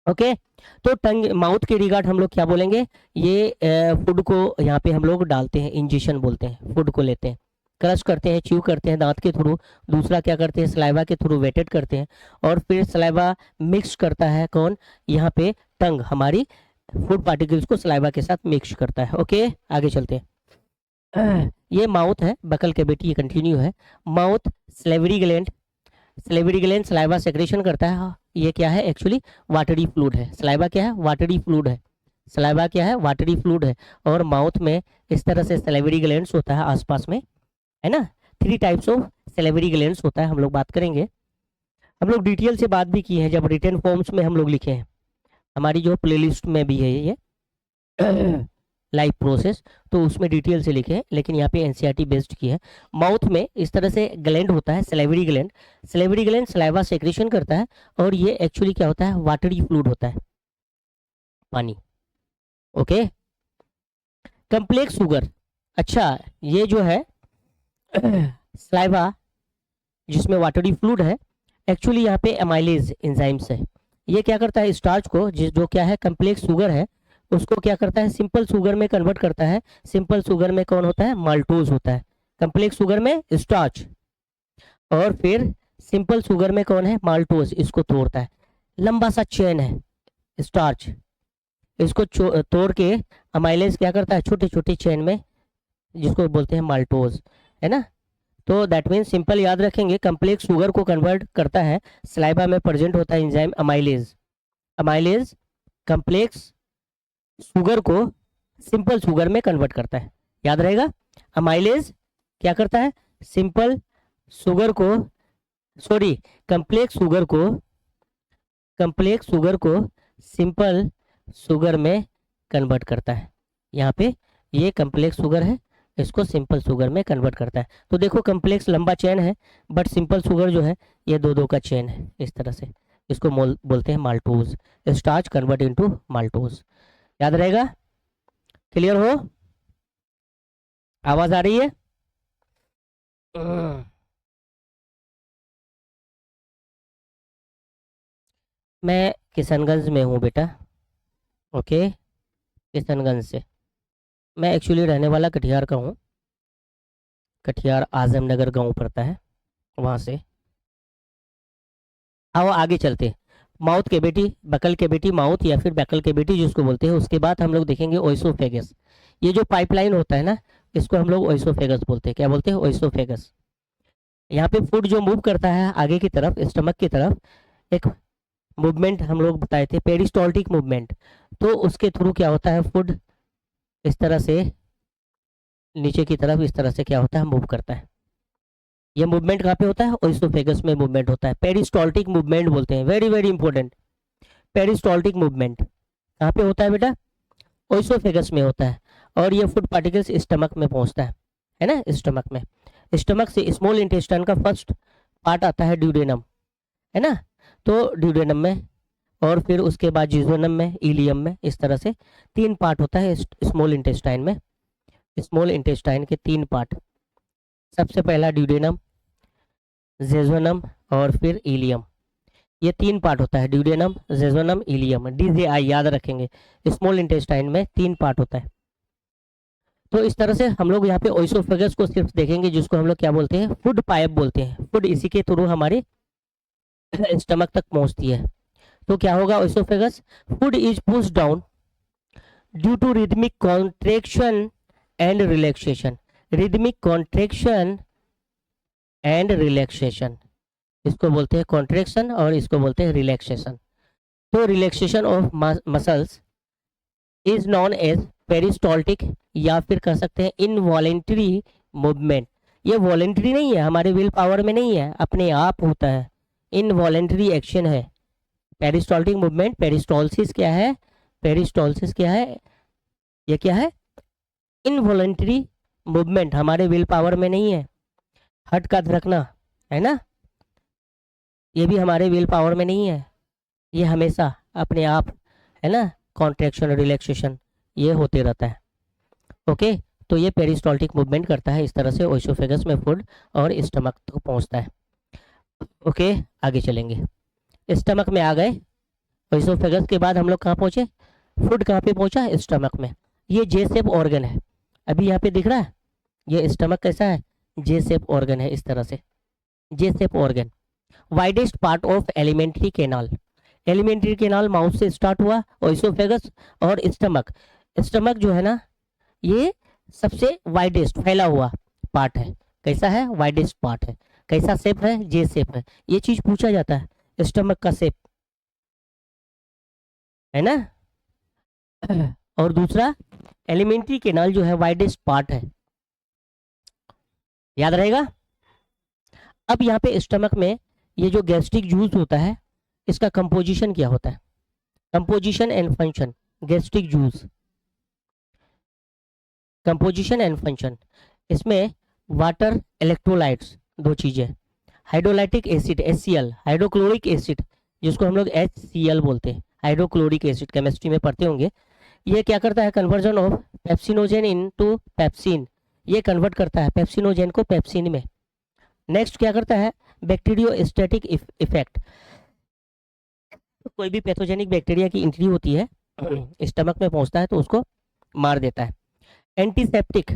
ओके। तो टंग माउथ के रिगार्ड हम लोग क्या बोलेंगे, ये फूड को यहाँ पे हम लोग डालते हैं, इंजेक्शन बोलते हैं, फूड को लेते हैं, क्रश करते हैं, च्यू करते हैं दांत के थ्रू, दूसरा क्या करते हैं सलाइवा के थ्रू वेटेड करते हैं, और फिर सलाइवा मिक्स करता है कौन, यहाँ पे टंग हमारी फूड पार्टिकल्स को सलाइवा के साथ मिक्स करता है। ओके, आगे चलते हैं। ये माउथ है, बकल कैविटी, ये कंटिन्यू है। Mouth salivary gland, salivary gland saliva secretion करता है। हाँ, ये क्या है एक्चुअली, वाटरी फ्लूइड है। सलाइवा क्या है, वाटरी फ्लूइड है। सलाइवा क्या है, वाटरी फ्लूइड है। और माउथ में इस तरह से सलेवरी ग्लैंड्स होता है आसपास में, है ना। 3 टाइप्स ऑफ सलेवरी ग्लैंड्स होता है, हम लोग बात करेंगे। हम लोग डिटेल से बात भी की है जब रिटन फॉर्म्स में हम लोग लिखे हैं, हमारी जो प्लेलिस्ट में भी है ये लाइफ प्रोसेस, तो उसमें डिटेल से लिखे हैं, लेकिन यहाँ पे एनसीईआरटी बेस्ड की है। माउथ में इस तरह से ग्लैंड होता है, salivary gland. Salivary gland saliva secretion करता है, और ये एक्चुअली क्या होता है, वाटरी फ्लूइड होता है, पानी। ओके, कम्प्लेक्स शुगर, अच्छा ये जो है सलाइवा जिसमें वाटरी फ्लूइड है, एक्चुअली यहाँ पे एमाइलेज एंजाइम्स है। ये क्या करता है, स्टार्च को जो क्या है कम्प्लेक्स शुगर है, उसको क्या करता है सिंपल शुगर में कन्वर्ट करता है। सिंपल शुगर में कौन होता है, माल्टोज होता है। कम्प्लेक्स शुगर में स्टार्च, और फिर सिंपल शुगर में कौन है, माल्टोज, इसको तोड़ता है। लंबा सा चेन है स्टार्च, इसको तोड़ के अमाइलेज क्या करता है, छोटे छोटे चेन में, जिसको बोलते हैं माल्टोज, है ना। तो दैट मीन सिंपल याद रखेंगे, कम्प्लेक्स शुगर को कन्वर्ट करता है, सलाइवा में प्रेजेंट होता है enzyme amylase. Amylase complex sugar को सिंपल शुगर में कन्वर्ट करता है, याद रहेगा। अमाइलेज क्या करता है, सिंपल शुगर को, सॉरी, कम्प्लेक्स शुगर को, कम्प्लेक्स शुगर को सिंपल शुगर में कन्वर्ट करता है। यहाँ पे ये कम्प्लेक्स शुगर है, इसको सिंपल शुगर में कन्वर्ट करता है। तो देखो कम्प्लेक्स लंबा चेन है, बट सिंपल शुगर जो है ये दो दो का चेन है, इस तरह से, इसको बोलते हैं maltose. Starch convert into maltose, याद रहेगा। क्लियर हो, आवाज आ रही है। मैं किशनगंज में हूँ बेटा। ओके, किशनगंज से, मैं एक्चुअली रहने वाला कटिहार का हूँ। कटिहार आजमनगर गांव पड़ता है, वहाँ से। आओ आगे चलते, mouth cavity, buccal cavity, mouth या फिर बैकल कैविटी जिसको बोलते हैं। उसके बाद हम लोग देखेंगे ओइसोफेगस। ये जो पाइपलाइन होता है ना, इसको हम लोग ओइसोफेगस बोलते हैं। क्या बोलते हैं, ओइसोफेगस। यहाँ पे फूड जो मूव करता है आगे की तरफ, स्टमक की तरफ, एक मूवमेंट हम लोग बताए थे, पेरिस्टॉल्टिक मूवमेंट। तो उसके थ्रू क्या होता है, फूड इस तरह से नीचे की तरफ इस तरह से क्या होता है, मूव करता है। ये मूवमेंट कहाँ पे होता है, ओइसोफेगस में मूवमेंट होता है, पेरिस्टॉल्टिक मूवमेंट बोलते हैं। वेरी वेरी इंपॉर्टेंट, पेरिस्टॉल्टिक मूवमेंट कहाँ पे होता है बेटा, ओइसोफेगस में होता है। और ये फूड पार्टिकल्स स्टमक में पहुंचता है ना, स्टमक में। स्टमक से स्मॉल इंटेस्टाइन का फर्स्ट पार्ट आता है ड्यूडेनम, है ना। तो ड्यूडेनम में, और फिर उसके बाद जिजोनम में, इलियम में, इस तरह से 3 पार्ट होता है स्मॉल इंटेस्टाइन में। स्मॉल इंटेस्टाइन के 3 पार्ट, सबसे पहला ड्यूडेनम, जेजोनम और फिर इलियम। ये 3 पार्ट होता है, ड्यूडेनम, जेजोनम, इलियम, DJI याद रखेंगे। स्मॉल इंटेस्टाइन में 3 पार्ट होता है। तो इस तरह से हम लोग यहाँ पे ओइसोफेगस को सिर्फ देखेंगे, जिसको हम लोग क्या बोलते हैं, फूड पाइप बोलते हैं। फूड इसी के थ्रू हमारे स्टमक तक पहुंचती है। तो क्या होगा, oesophagus, food is push down due to rhythmic contraction and relaxation. Rhythmic contraction and relaxation, इसको बोलते हैं कॉन्ट्रेक्शन और इसको बोलते हैं रिलैक्सेशन। तो relaxation of muscles is known as peristaltic, या फिर कह सकते हैं इनवॉलेंट्री मूवमेंट। ये वॉलेंट्री नहीं है, हमारे विल पावर में नहीं है, अपने आप होता है, इनवॉलेंट्री एक्शन है। पेरिस्टॉल्टिक मूवमेंट, पेरिस्टॉल्सिस क्या है, पेरिस्टॉल्सिस क्या है, ये क्या है, इनवॉलेंट्री मूवमेंट, हमारे विल पावर में नहीं है। हट का धड़कना है ना, ये भी हमारे विल पावर में नहीं है, ये हमेशा अपने आप, है ना, कॉन्ट्रैक्शन रिलैक्सेशन ये होते रहता है। ओके, तो ये पेरिस्टॉल्टिक मूवमेंट करता है, इस तरह से ओइसोफेगस में फूड और स्टमक तक पहुंचता है। ओके, आगे चलेंगे, स्टमक में आ गए, ओइसोफेगस के बाद हम लोग कहाँ पहुंचे, फूड कहाँ पे पहुंचा, स्टमक में। ये जे शेप ऑर्गन है, अभी यहाँ पे दिख रहा है, ये स्टमक कैसा है, जे शेप ऑर्गन है, इस तरह से जे shape organ. Widest part of alimentary canal, alimentary canal mouth से स्टार्ट हुआ, ओइसोफेगस और स्टमक, स्टमक जो है ना ये सबसे वाइडेस्ट फैला हुआ पार्ट है, कैसा है, वाइडेस्ट पार्ट है, कैसा शेप है, जे शेप है, ये चीज पूछा जाता है, स्टमक का शेप, है ना। और दूसरा, एलिमेंट्री कैनाल जो है वाइडेस्ट पार्ट है, याद रहेगा। अब यहाँ पे स्टमक में ये जो गैस्ट्रिक जूस होता है, इसका कंपोजिशन क्या होता है, composition and function, gastric juice composition and function, इसमें वाटर, इलेक्ट्रोलाइट्स, दो चीजें, hydrolytic acid HCl, hydrochloric acid जिसको हम लोग HCl बोलते हैं, हाइड्रोक्लोरिक एसिड केमिस्ट्री में पढ़ते होंगे, ये क्या करता है, conversion of pepsinogen into pepsin, ये कन्वर्ट करता है पेप्सिनोजेन को पेप्सिन में। नेक्स्ट क्या करता है, बैक्टीरियोस्टैटिक इफेक्ट, कोई भी पैथोजेनिक बैक्टीरिया की एंट्री होती है स्टमक में पहुंचता है तो उसको मार देता है। Antiseptic,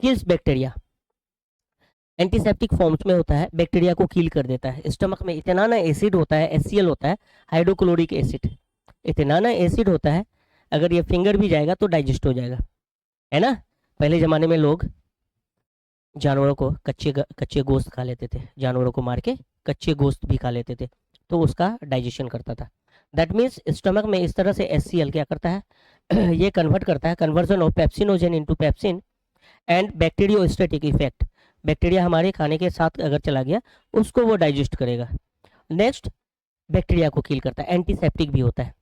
kills bacteria, antiseptic forms में होता है, बैक्टीरिया को किल कर देता है। स्टमक में इतना ना एसिड होता है, HCl होता है, हाइड्रोक्लोरिक एसिड, इतना ना एसिड होता है, अगर ये फिंगर भी जाएगा तो डाइजेस्ट हो जाएगा, है ना। पहले ज़माने में लोग जानवरों को कच्चे गोश्त खा लेते थे, जानवरों को मार के कच्चे गोश्त भी खा लेते थे, तो उसका डाइजेशन करता था। दैट मीन्स स्टमक में इस तरह से HCl क्या करता है ये कन्वर्ट करता है, conversion of pepsinogen into pepsin and bacteriostatic effect, bacteria हमारे खाने के साथ अगर चला गया उसको वो डाइजेस्ट करेगा। नेक्स्ट, बैक्टीरिया को किल करता है, एंटीसेप्टिक भी होता है।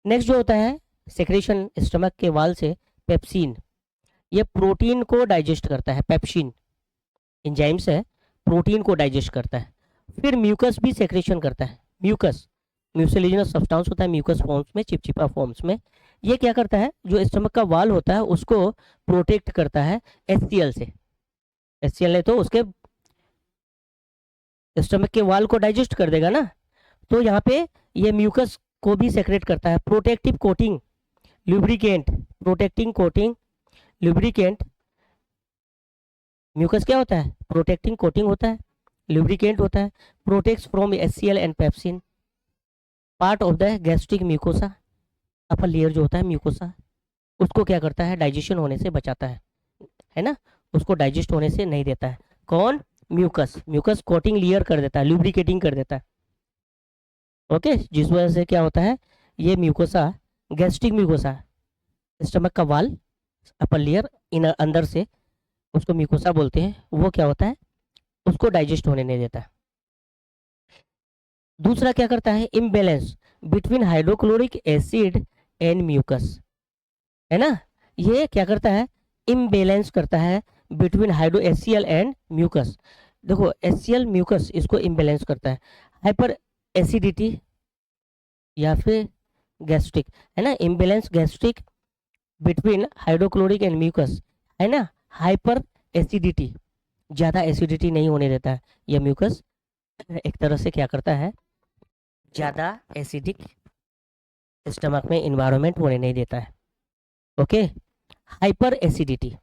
नेक्स्ट जो होता है सेक्रेशन स्टमक के वाल से, पेप्सिन, ये प्रोटीन को डाइजेस्ट करता है, पेप्सिन एंजाइम्स है, प्रोटीन को डाइजेस्ट करता है। फिर म्यूकस भी सेक्रेशन करता है, म्यूकस म्यूसिलिजिनस सब्सटेंस होता है म्यूकस फॉर्म्स में, चिपचिपा फॉर्म्स में, ये क्या करता है, जो स्टमक का वाल होता है उसको प्रोटेक्ट करता है HCl से, HCl ने तो उसके स्टमक के वाल को डाइजेस्ट कर देगा ना, तो यहाँ पे ये म्यूकस को भी सेक्रेट करता है, protective coating, lubricant, protecting coating, lubricant, mucus क्या होता है, प्रोटेक्टिंग कोटिंग होता है, लुब्रिकेंट होता है, protects from HCl and pepsin, part of the gastric mucosa, upper layer जो होता है म्यूकोसा, उसको क्या करता है, डाइजेशन होने से बचाता है ना, उसको डाइजेस्ट होने से नहीं देता है, कौन, म्यूकस, म्यूकस कोटिंग लेयर कर देता है, लुब्रिकेटिंग कर देता है। ओके, जिस वजह से क्या होता है, ये म्यूकोसा, गैस्ट्रिक म्यूकोसा, स्टमक का वाल, अपर लेयर इन अंदर से, उसको म्यूकोसा बोलते हैं, वो क्या होता है, उसको डाइजेस्ट होने नहीं देता। दूसरा क्या करता है, imbalance between hydrochloric acid and mucus, है ना, ये क्या करता है, इम्बैलेंस करता है between hydro HCl and mucus. देखो HCl म्यूकस इसको इम्बैलेंस करता है, हाइपर एसिडिटी या फिर गैस्ट्रिक, है ना, imbalance gastric between hydrochloric and mucus, है ना, हाइपर एसिडिटी, ज़्यादा एसिडिटी नहीं होने देता है ये म्यूकस, एक तरह से क्या करता है, ज़्यादा एसिडिक स्टमक में इन्वायरमेंट होने नहीं देता है। ओके, हाइपर एसिडिटी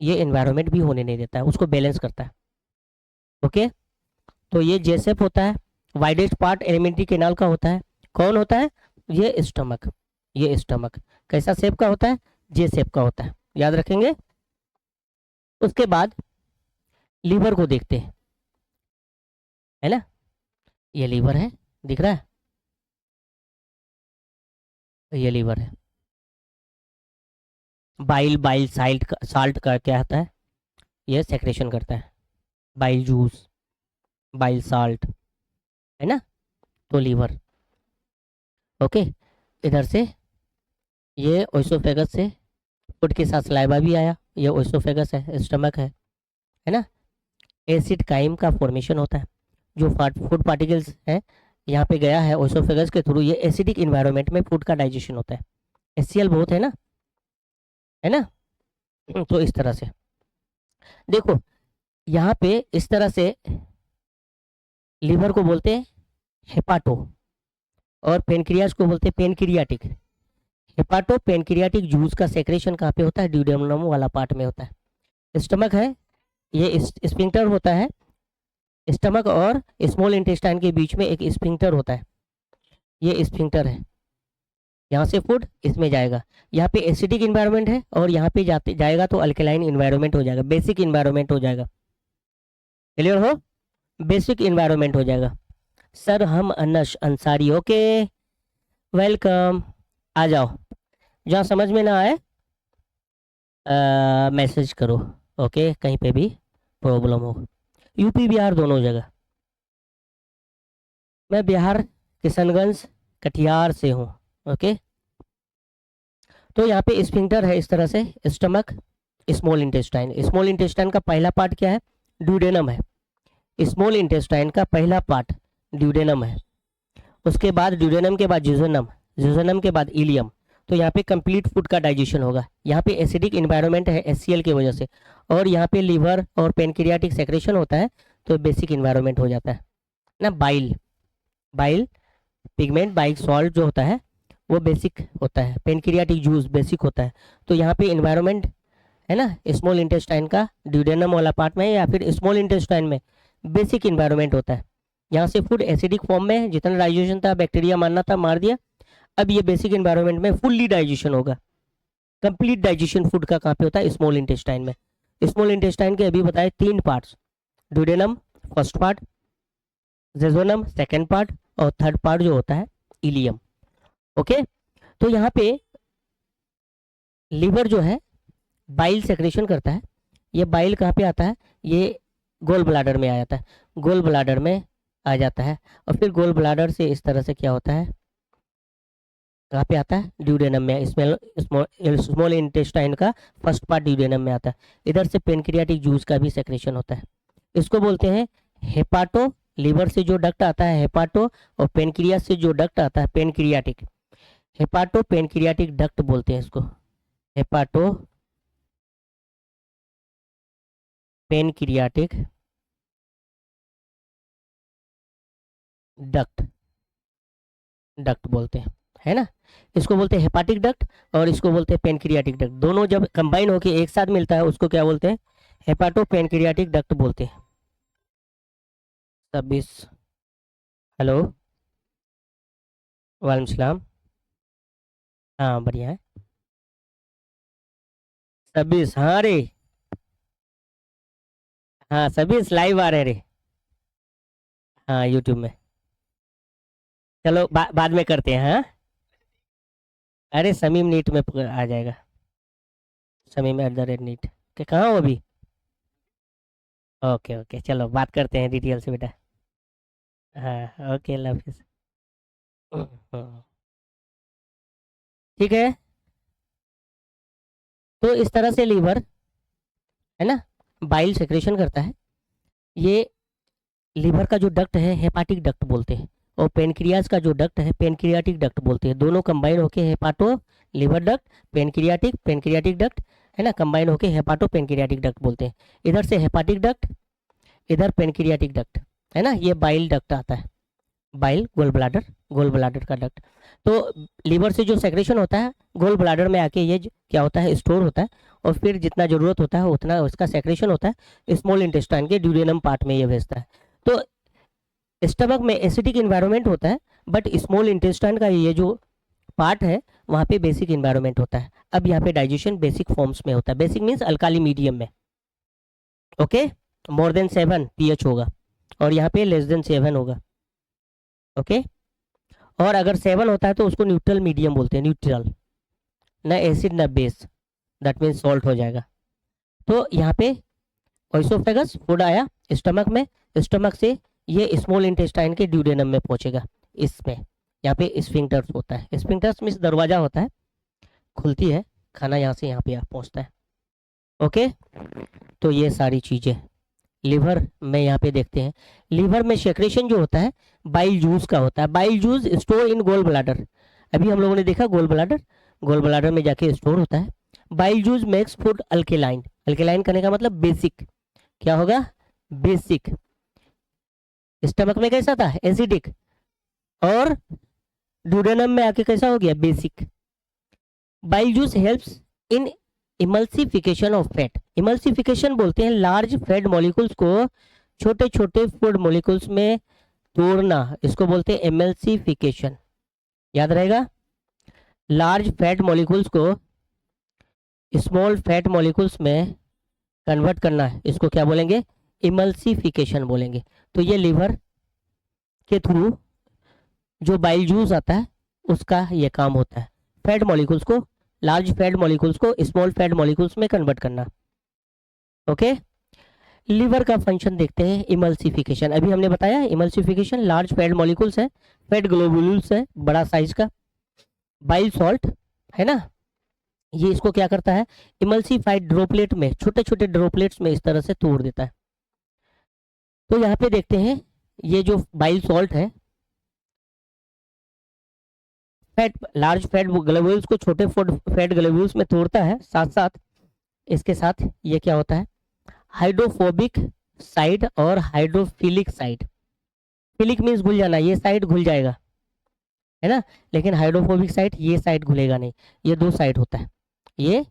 ये इन्वायरमेंट भी होने नहीं देता है, उसको बैलेंस करता है। ओके, तो ये जेसेप होता है, वाइडेस्ट पार्ट एलिमेंट्री कैनाल का होता है, कौन होता है, ये स्टमक, ये स्टमक कैसा शेप का होता है, जे शेप का होता है, याद रखेंगे। उसके बाद लीवर को देखते हैं, है ना, ये लीवर है, दिख रहा है, ये लीवर है। बाइल, बाइल साल्ट का क्या होता है, ये सेक्रेशन करता है, बाइल जूस, बाइल साल्ट, है ना, तो लीवर। ओके, इधर से ये ओइसोफेगस से फूड के साथ सलाइवा भी आया, ये ओइसोफेगस है, स्टमक है ना। एसिड काइम का फॉर्मेशन होता है, जो फूड पार्टिकल्स है यहाँ पे गया है ओइसोफेगस के थ्रू, ये एसिडिक इन्वायरमेंट में फूड का डाइजेशन होता है। HCl बहुत है ना। तो इस तरह से देखो, यहाँ पे इस तरह से लीवर को बोलते हैं हेपाटो, और पेनक्रियाज को बोलते हैं पेनक्रियाटिक। हेपाटो पेनक्रियाटिक जूस का सेक्रेशन कहाँ पे होता है, ड्यूडेनम वाला पार्ट में होता है। स्टमक है, ये स्फिंक्टर होता है, स्टमक और स्मॉल इंटेस्टाइन के बीच में एक स्फिंक्टर होता है, ये स्फिंक्टर है, यहाँ से फूड इसमें जाएगा। यहाँ पे एसिडिक इन्वायरमेंट है और यहाँ पे जाएगा तो अल्कलाइन इन्वायरमेंट हो जाएगा, बेसिक इन्वायरमेंट हो जाएगा। क्लियर हो, बेसिक इन्वायरमेंट हो जाएगा। सर हम अनश अंसारी, ओके वेलकम, आ जाओ। जहाँ समझ में ना आए मैसेज करो, ओके, कहीं पे भी प्रॉब्लम हो। यूपी बिहार दोनों जगह, मैं बिहार किशनगंज कटिहार से हूँ। ओके, तो यहाँ पे स्फिंक्टर है इस तरह से, stomach, small intestine. Small intestine का पहला पार्ट क्या है, ड्यूडेनम है। स्मॉल इंटेस्टाइन का पहला पार्ट ड्यूडेनम है, उसके बाद ड्यूडेनम के बाद जिजोनम, जिजोनम के बाद इलियम। तो यहाँ पे कंप्लीट फूड का डाइजेशन होगा। यहाँ पे एसिडिक इन्वायरमेंट है HCl की वजह से, और यहाँ पे लीवर और पेनक्रियाटिक सेक्रेशन होता है, तो बेसिक इन्वायरमेंट हो जाता है ना। Bile, bile pigment, bile salt जो होता है वो बेसिक होता है, पेनक्रियाटिक जूस बेसिक होता है। तो यहाँ पे इन्वायरमेंट है ना, स्मॉल इंटेस्टाइन का ड्यूडेनम वाला पार्ट में या फिर स्मॉल इंटेस्टाइन में बेसिक इन्वायरमेंट होता है। यहाँ से फूड एसिडिक फॉर्म में, जितना डाइजेशन था बैक्टीरिया मारना था मार दिया। अब ये बेसिक इन्वायरमेंट में फुल्ली डाइजेशन होगा। कंप्लीट डाइजेशन फूड का कहाँ पे होता है, स्मॉल इंटेस्टाइन में। स्मॉल इंटेस्टाइन के अभी बताए 3 parts, duodenum first part, jejunum second part, और थर्ड पार्ट जो होता है इलियम। ओके, तो यहाँ पे लीवर जो है बाइल सेक्रेशन करता है। ये बाइल कहाँ पे आता है, ये गोल ब्लाडर में आ जाता है, गोल ब्लाडर में आ जाता है, और फिर गोल ब्लाडर से इस तरह से क्या होता है, कहाँ पे आता है, ड्यूडेनम में। स्मॉल इंटेस्टाइन का फर्स्ट पार्ट ड्यूडेनम में आता है। इधर से पेनक्रियाटिक जूस का भी सेक्रेशन होता है, इसको बोलते हैं हेपाटो। लीवर से जो डक्ट आता है हेपाटो, और पेनक्रियास से जो डक्ट आता है पेनक्रियाटिक, हेपाटो पेनक्रियाटिक डक्ट बोलते हैं इसको, हेपाटो पेनक्रियाटिक डक्ट, डक्ट बोलते हैं, है ना। इसको बोलते हैं हेपाटिक डक्ट और इसको बोलते हैं पेनक्रियाटिक डक्ट। दोनों जब कंबाइन होकर एक साथ मिलता है उसको क्या बोलते हैं, हेपाटो पेनक्रियाटिक डक्ट बोलते हैं। 26, हेलो, वालेकुम सलाम, हाँ बढ़िया है। 26, हाँ रे, हाँ 26 लाइव आ रहे रे, हाँ यूट्यूब में। चलो बाद में करते हैं, हाँ। अरे समीम नीट में आ जाएगा, समीम@नीट के, कहाँ हो अभी। ओके ओके, चलो बात करते हैं डिटेल से बेटा। हाँ ओके, अल्लाह हाफिज़। ठीक है, तो इस तरह से लीवर है ना बाइल सेक्रेशन करता है। ये लीवर का जो डक्ट है हेपाटिक डक्ट बोलते हैं, और पेनक्रियाज का जो डक्ट है पेनक्रियाटिक डक्ट बोलते हैं। दोनों कंबाइन होके hepato liver duct, pancreatic pancreatic duct, है ना, कंबाइन होके हेपाटो पेनक्रियाटिक डक्ट बोलते हैं। इधर से हेपाटिक डक्ट, इधर पेनक्रियाटिक डक्ट, है ना, ये बाइल डक्ट आता है, bile gall bladder, gall bladder का डक्ट। तो लीवर से जो सेक्रेशन होता है गोल ब्लाडर में आके ये क्या होता है, स्टोर होता है, और फिर जितना जरूरत होता है उतना उसका सेक्रेशन होता है स्मॉल इंटेस्टाइन के ड्यूडेनम पार्ट में ये भेजता है। तो स्टमक में एसिडिक इन्वायरमेंट होता है, बट स्मॉल इंटेस्टाइन का ये जो पार्ट है वहाँ पे बेसिक इन्वायरमेंट होता है। अब यहाँ पे डाइजेशन बेसिक फॉर्म्स में होता है, बेसिक मीन्स अल्काली मीडियम में। ओके, मोर देन 7 pH होगा, और यहाँ पे लेस देन 7 होगा। ओके, और अगर 7 होता है तो उसको न्यूट्रल मीडियम बोलते हैं, न्यूट्रल, ना एसिड ना बेस, दैट मीन्स सॉल्ट हो जाएगा। तो यहाँ पे ओइसोफेगस फूड आया स्टमक में, स्टमक से ये स्मॉल इंटेस्टाइन के ड्यूडेनम में पहुंचेगा। इसमें यहाँ पे स्फिंक्टर्स होता है, स्फिंक्टर्स मीन्स दरवाजा होता है, खुलती है, खाना यहाँ से यहाँ पे पहुँचता है। ओके, तो ये सारी चीज़ें लिवर में यहाँ पे देखते हैं। लिवर में सेक्रेशन जो होता है बाइल जूस का होता है। Bile juice store in gall bladder, अभी हम लोगों ने देखा गोल ब्लाडर, गोल ब्लाडर में जाके स्टोर होता है। Bile juice makes food alkaline, alkaline करने का मतलब बेसिक, क्या होगा बेसिक। स्टमक में कैसा था एसिडिक, और ड्यूडेनम में आके कैसा हो गया basic. Bile juice helps in emulsification of fat, emulsification बोलते हैं लार्ज फैट मॉलिक्यूल्स को छोटे छोटे फूड मॉलिक्यूल्स में तोड़ना, इसको बोलते हैं एमल्सिफिकेशन, याद रहेगा। लार्ज फैट मॉलिक्यूल्स को स्मॉल फैट मॉलिक्यूल्स में कन्वर्ट करना है, इसको क्या बोलेंगे इमल्सिफिकेशन बोलेंगे। तो ये लिवर के थ्रू जो बाइल जूस आता है उसका ये काम होता है, फैट मॉलिक्यूल्स को, लार्ज फैट मॉलिक्यूल्स को स्मॉल फैट मॉलिक्यूल्स में कन्वर्ट करना। ओके, लिवर का फंक्शन देखते हैं इमल्सिफिकेशन। अभी हमने बताया इमल्सिफिकेशन लार्ज फैट मॉलिक्यूल्स है, फैट ग्लोबुल्स है बड़ा साइज का, बाइल सॉल्ट है ना, ये इसको क्या करता है इमल्सिफाइड ड्रॉपलेट में, छोटे छोटे ड्रॉपलेट्स में इस तरह से तोड़ देता है। तो यहाँ पे देखते हैं ये जो बाइल सॉल्ट है फैट लार्ज फैट ग्लोब्यूल्स को छोटे फैट ग्लोब्यूल्स में तोड़ता है, साथ साथ इसके साथ ये क्या होता है हाइड्रोफोबिक साइड और हाइड्रोफिलिक साइड। फिलिक मीन्स घुल जाना, ये साइड घुल जाएगा है ना, लेकिन हाइड्रोफोबिक साइड ये साइड घुलेगा नहीं, ये दो साइड होता है। ये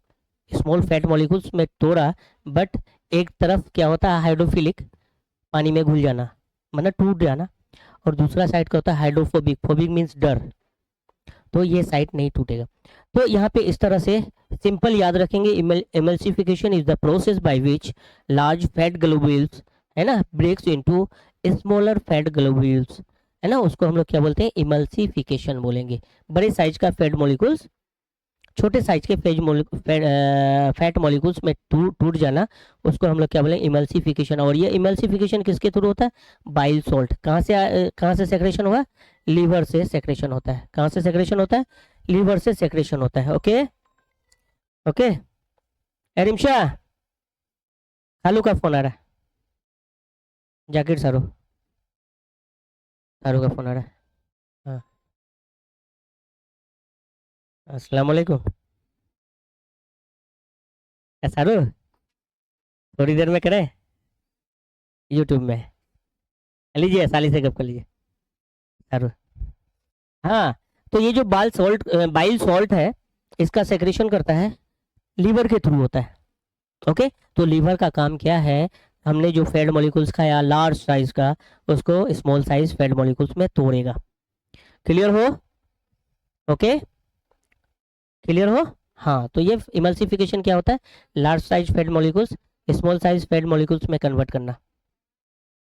स्मॉल फैट मॉलिक्यूल्स में तोड़ा, बट एक तरफ क्या होता है हाइड्रोफिलिक, पानी में घुल जाना मतलब टूट जाना, और दूसरा साइड क्या होता है हाइड्रोफोबिक, फोबिक मीन्स डर, तो ये साइड नहीं टूटेगा। तो यहाँ पे इस तरह से सिंपल याद रखेंगे, emulsification is the process by which large fat globules है ना breaks into smaller fat globules है ना, उसको हम लोग क्या बोलते हैं इमल्सिफिकेशन बोलेंगे। बड़े साइज का फैट मॉलिक्यूल्स छोटे साइज के फैट मॉलिक्यूल्स में टूट जाना, उसको हम लोग क्या बोलेंगे इमल्सिफिकेशन। और ये इमल्सिफिकेशन किसके थ्रू होता है बाइल सॉल्ट, कहाँ से सेक्रेशन हुआ लीवर से सेक्रेशन होता है, कहाँ से सेक्रेशन होता है लीवर से सेक्रेशन होता है। ओके ओके, एरिमशा खालू का फोन आ रहा है, जाकिर सारू सारू का फोन आ रहा है। हाँ, अस्सलाम वालेकुम सारू, थोड़ी देर में करें यूट्यूब में, लीजिए साली से गप कर लीजिए सारू। हाँ, तो ये जो बाइल सॉल्ट है इसका सेक्रेशन करता है लीवर के थ्रू होता है। ओके, तो लीवर का काम क्या है, हमने जो फैट मॉलिक्यूल्स खाया लार्ज साइज का उसको स्मॉल साइज फैट मॉलिक्यूल्स में तोड़ेगा। क्लियर हो? ओके, क्लियर हो? हाँ, तो ये इमल्सिफिकेशन क्या होता है large size fat molecules small size fat molecules में कन्वर्ट करना।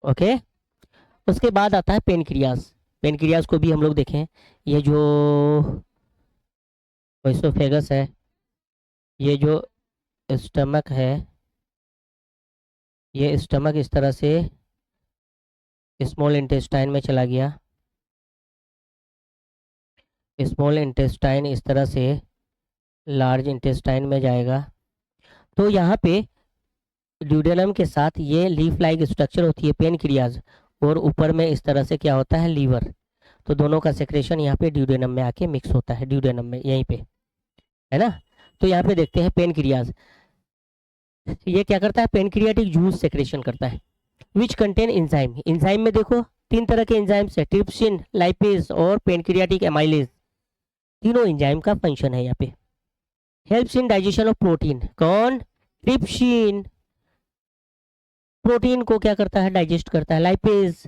ओके, उसके बाद आता है पेनक्रियाज। पेनक्रियाज को भी हम लोग देखें, ये जो ओएसोफेगस है, ये जो स्टमक है, ये स्टमक इस तरह से स्मॉल इंटेस्टाइन में चला गया, स्मॉल इंटेस्टाइन इस तरह से लार्ज इंटेस्टाइन में जाएगा। तो यहाँ पे ड्यूडेनम के साथ ये लीफ लाइक स्ट्रक्चर होती है पेनक्रियाज, और ऊपर में इस तरह से क्या होता है लीवर। तो दोनों का सेक्रेशन यहाँ पे ड्यूडेनम में आके मिक्स होता है, ड्यूडेनम में यहीं पे है ना। तो यहाँ पे देखते हैं पेनक्रियाज, ये क्या करता है पेनक्रियाटिक जूस सेक्रेशन करता है विच कंटेन एंजाइम। एंजाइम में देखो तीन तरह के एंजाइम्स है, ट्रिप्सिन, लाइपेज और पेनक्रियाटिक एमाइलेज, तीनों एंजाइम का फंक्शन है यहाँ पे। Helps in digestion of protein, कौन ट्रिप्सिन प्रोटीन को क्या करता है डाइजेस्ट करता है, लाइपेज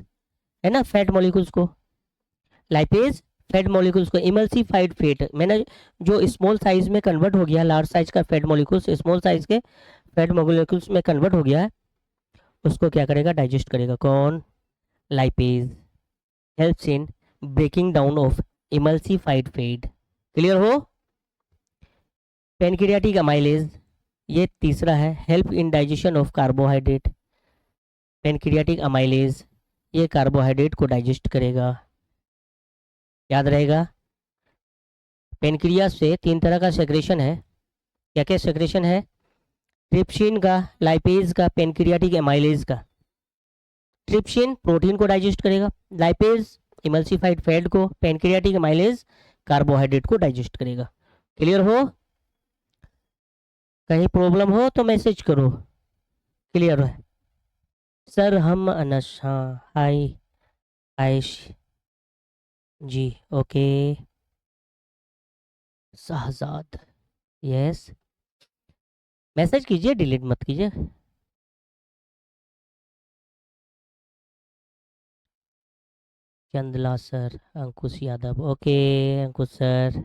है ना फैट मॉलिक्यूल्स को, लाइपेज फैट मॉलिक्यूल्स को, इमल्सिफाइड फैट मैंने जो स्मॉल साइज में कन्वर्ट हो गया लार्ज साइज का फैट मॉलिक्यूल्स स्मॉल साइज के फैट मॉलिक्यूल्स में कन्वर्ट हो गया है, उसको क्या करेगा डाइजेस्ट करेगा, कौन lipase. Helps in breaking down of emulsified fat. Clear हो? पेनक्रियाटिक अमाइलेज ये तीसरा है, help in digestion of carbohydrate, pancreatic amylase, ये कार्बोहाइड्रेट को डाइजेस्ट करेगा। याद रहेगा, पेनक्रियास से 3 तरह का सेक्रेशन है। क्या क्या सेक्रेशन है? ट्रिप्सिन का, लाइपेज का, पेनक्रियाटिक एमाइलेज का। ट्रिप्सिन प्रोटीन को डाइजेस्ट करेगा, लाइपेज इमल्सिफाइड फैट को, पेनक्रियाटिक एमाइलेज कार्बोहाइड्रेट को डाइजेस्ट करेगा। क्लियर हो? कहीं प्रॉब्लम हो तो मैसेज करो। क्लियर है सर? हम अनस, हाँ, हाय आयश जी, ओके। शहजाद, यस, मैसेज कीजिए, डिलीट मत कीजिए। चंदला सर, अंकुश यादव, ओके अंकुश सर,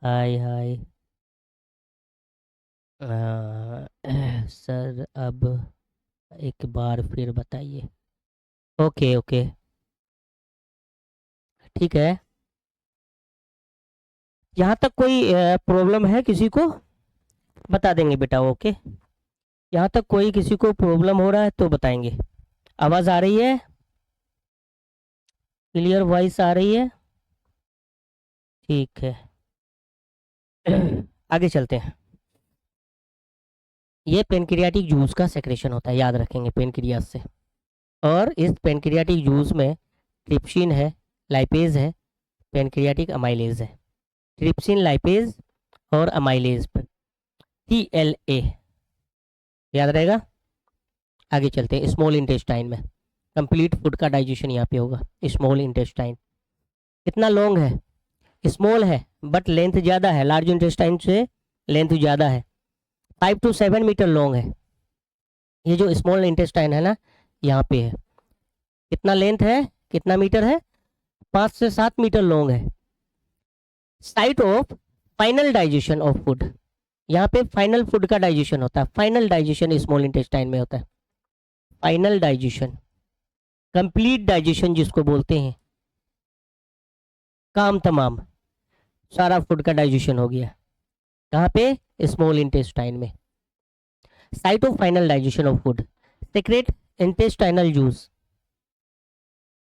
हाय हाय। सर अब एक बार फिर बताइए। ओके ओके, ठीक है। यहाँ तक कोई प्रॉब्लम है किसी को? बता देंगे बेटा, ओके। यहाँ तक कोई किसी को प्रॉब्लम हो रहा है तो बताएंगे। आवाज़ आ रही है? क्लियर वॉइस आ रही है? ठीक है। आगे चलते हैं। ये पेनक्रियाटिक जूस का सेक्रेशन होता है, याद रखेंगे, पेनक्रियास से। और इस पेनक्रियाटिक जूस में ट्रिप्सिन है, लाइपेज है, पेनक्रियाटिक अमाइलेज है। ट्रिप्सिन, लाइपेज और अमाइलेज पर TLA, याद रहेगा। आगे चलते हैं। स्मॉल इंटेस्टाइन में कंप्लीट फूड का डाइजेशन यहाँ पे होगा। स्मॉल इंटेस्टाइन कितना लॉन्ग है? स्मॉल है बट लेंथ ज़्यादा है, लार्ज इंटेस्टाइन से लेंथ ज़्यादा है। 5 to 7 मीटर लॉन्ग है। ये जो स्मॉल इंटेस्टाइन है ना, यहाँ पे है। कितना लेंथ है, कितना मीटर है? 5 से 7 मीटर लॉन्ग है। Site of final digestion of food, यहाँ पे फाइनल फूड का डाइजेशन होता है। फाइनल डाइजेशन स्मॉल इंटेस्टाइन में होता है। फाइनल डाइजेशन, कंप्लीट डाइजेशन जिसको बोलते हैं, काम तमाम, सारा फूड का डाइजेशन हो गया। कहाँ पे? स्मॉल इंटेस्टाइन में। Site of final digestion of food, secrete intestinal juice.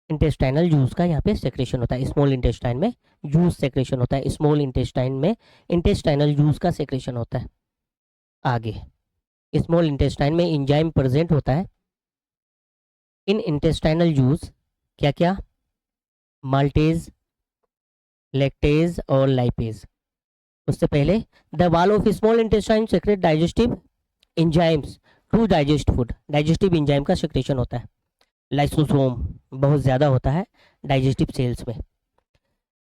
Intestinal juice का यहाँ पे सेक्रेशन होता है। स्मॉल इंटेस्टाइन में जूस सेक्रेशन होता है, स्मॉल इंटेस्टाइन में इंटेस्टाइनल जूस का सेक्रेशन होता है। आगे, स्मॉल इंटेस्टाइन में एंजाइम प्रेजेंट होता है। इन इंटेस्टाइनल जूस क्या क्या? माल्टेज, लैक्टेज और लाइपेज। उससे पहले the wall of small intestine secrete digestive enzymes to digest food. Digestive enzyme का सेक्रेशन होता है। लाइसोसोम बहुत ज़्यादा होता है डाइजेस्टिव सेल्स में।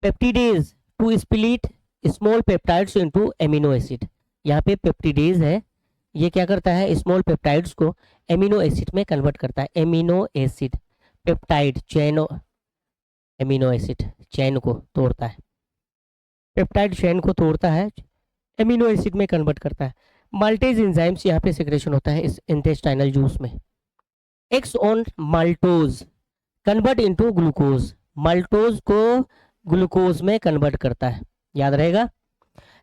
Peptidase to split small peptides into amino acid. यहाँ पे पेप्टिडेज है, ये क्या करता है? स्मॉल पेप्टाइड्स को एमिनो एसिड में कन्वर्ट करता है। Amino acid, peptide chain, amino acid chain को तोड़ता है, पेप्टाइड चेन को तोड़ता है, एमिनो एसिड में कन्वर्ट करता है। माल्टेज एंजाइम्स यहाँ पे सेक्रेशन होता है इस इंटेस्टाइनल जूस में। X on maltose convert into glucose, maltose को ग्लूकोज में कन्वर्ट करता है, याद रहेगा,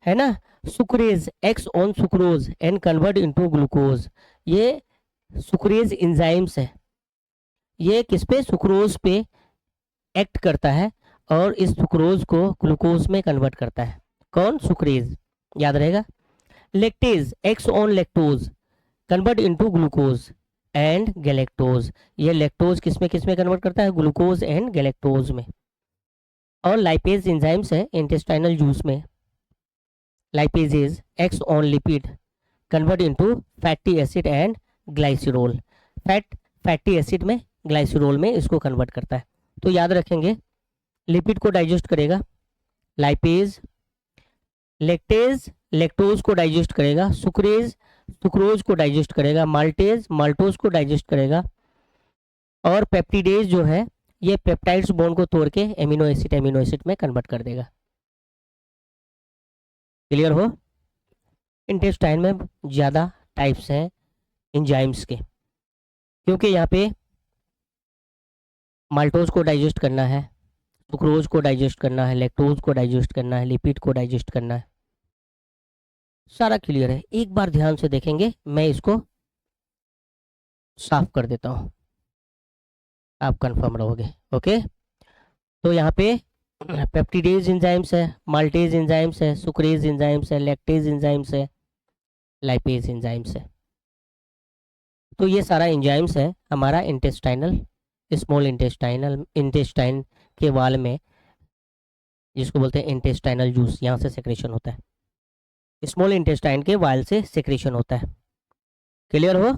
है ना। Sucrase x on sucrose and convert into glucose, ये सुक्रेज एंजाइम्स है। ये किस पे? सुक्रोज पे एक्ट करता है और इस सुक्रोज को ग्लूकोज में कन्वर्ट करता है। कौन? सुक्रेज, याद रहेगा। Lactase acts on lactose convert into glucose and galactose, ये लैक्टोज किस में कन्वर्ट करता है? ग्लूकोज एंड गैलेक्टोज में। और लाइपेज एंजाइम्स है इंटेस्टाइनल जूस में। Lipases acts on lipid convert into fatty acid and glycerol, fatty acid में, ग्लाइसरॉल में इसको कन्वर्ट करता है। तो याद रखेंगे, लिपिड को डाइजेस्ट करेगा लाइपेज, लेक्टेज लैक्टोज को डाइजेस्ट करेगा, सुक्रेज सुक्रोज को डाइजेस्ट करेगा, माल्टेज माल्टोज को डाइजेस्ट करेगा, और पेप्टिडेज जो है ये पेप्टाइड्स बॉन्ड को तोड़ के एमिनो एसिड में कन्वर्ट कर देगा। क्लियर हो? इंटेस्टाइन में ज़्यादा टाइप्स हैं एंजाइम्स के, क्योंकि यहाँ पे माल्टोज को डाइजेस्ट करना है, सुक्रोज को डाइजेस्ट करना है, लैक्टोज को डाइजेस्ट करना है, लिपिड को डाइजेस्ट करना है। सारा क्लियर है? एक बार ध्यान से देखेंगे, मैं इसको साफ कर देता हूँ, आप कंफर्म रहोगे। ओके, तो यहाँ पे पेप्टिडेज एंजाइम्स है, माल्टेज एंजाइम्स है, सुक्रेज एंजाइम्स है, लैक्टेज एंजाइम्स है, लाइपेज एंजाइम्स है। तो ये सारा एंजाइम्स है हमारा इंटेस्टाइनल, स्मॉल इंटेस्टाइन के वाल में, जिसको बोलते हैं इंटेस्टाइनल जूस, यहाँ से सेक्रेशन होता है। स्मॉल इंटेस्टाइन के वाल से सेक्रेशन होता है। क्लियर हो?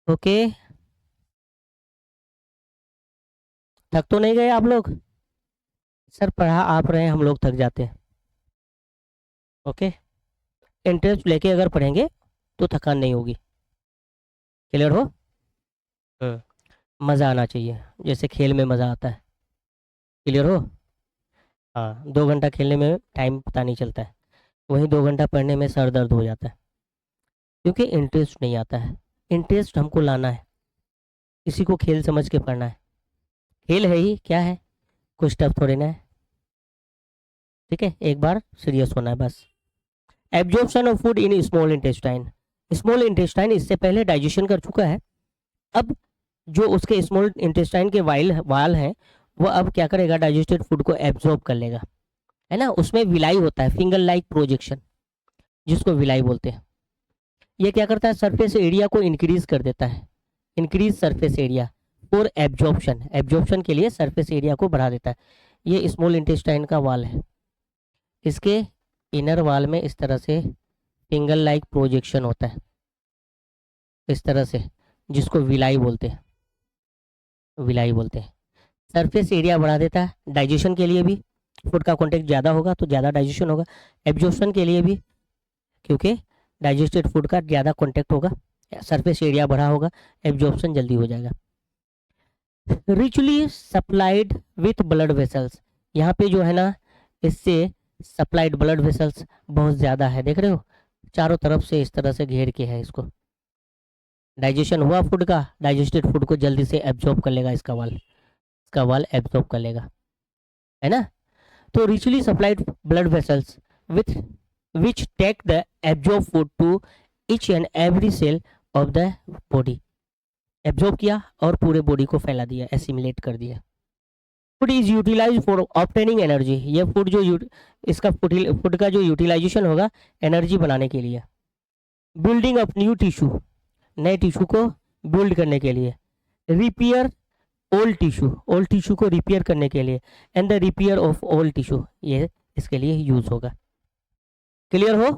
ओके, थक तो नहीं गए आप लोग? सर पढ़ा आप रहे हैं, हम लोग थक जाते हैं। ओके, इंटरेस्ट लेके अगर पढ़ेंगे तो थकान नहीं होगी। क्लियर हो? मज़ा आना चाहिए, जैसे खेल में मज़ा आता है। क्लियर हो? हाँ, 2 घंटा खेलने में टाइम पता नहीं चलता है, वहीं 2 घंटा पढ़ने में सर दर्द हो जाता है, क्योंकि इंटरेस्ट नहीं आता है। इंटरेस्ट हमको लाना है, किसी को खेल समझ के पढ़ना है। खेल है ही क्या है, कुछ टफ थोड़े ना है। ठीक है, एक बार सीरियस होना है बस। Absorption of food in small intestine, small intestine इससे पहले डाइजेशन कर चुका है। अब जो उसके स्मॉल इंटेस्टाइन के वाल हैं, वो अब क्या करेगा, डाइजेस्टेड फूड को एब्जॉर्ब कर लेगा, है ना। उसमें विलाई होता है, फिंगर लाइक प्रोजेक्शन, जिसको विलाई बोलते हैं। ये क्या करता है, सरफेस एरिया को इंक्रीज कर देता है, increase surface area for absorption, absorption के लिए सरफेस एरिया को बढ़ा देता है। ये स्मॉल इंटेस्टाइन का वाल है, इसके इनर वाल में इस तरह से फिंगर लाइक प्रोजेक्शन होता है, इस तरह से, जिसको विलाई बोलते हैं, विलाई बोलते हैं। सरफेस एरिया बढ़ा देता है डाइजेशन के लिए भी, फूड का कॉन्टेक्ट ज़्यादा होगा तो ज़्यादा डाइजेशन होगा। एब्जॉर्प्शन के लिए भी, क्योंकि डाइजेस्टेड फूड का ज़्यादा कॉन्टेक्ट होगा, सरफेस एरिया बढ़ा होगा, एब्जॉर्प्शन जल्दी हो जाएगा। Richly supplied with blood vessels, यहाँ पे जो है ना, इससे सप्लाइड ब्लड वेसल्स बहुत ज़्यादा है, देख रहे हो, चारों तरफ से इस तरह से घेर के है इसको। डाइजेशन हुआ फूड का, डाइजेस्टेड फूड को जल्दी से एब्जॉर्ब कर लेगा इसका वाल एब्जॉर्ब कर लेगा, है ना। तो richly supplied blood vessels with which take the absorb food to each and every cell of the body, absorb किया और पूरे बॉडी को फैला दिया, एसिमिलेट कर दिया। Food is utilize for obtaining energy, ये फूड इसका फूड का जो यूटिलाइजेशन होगा एनर्जी बनाने के लिए। बिल्डिंग अप न्यू टिश्यू, नए टिश्यू को बिल्ड करने के लिए। रिपेयर ओल्ड टिश्यू को रिपेयर करने के लिए। And the repair of old tissue, ये इसके लिए यूज होगा। क्लियर हो?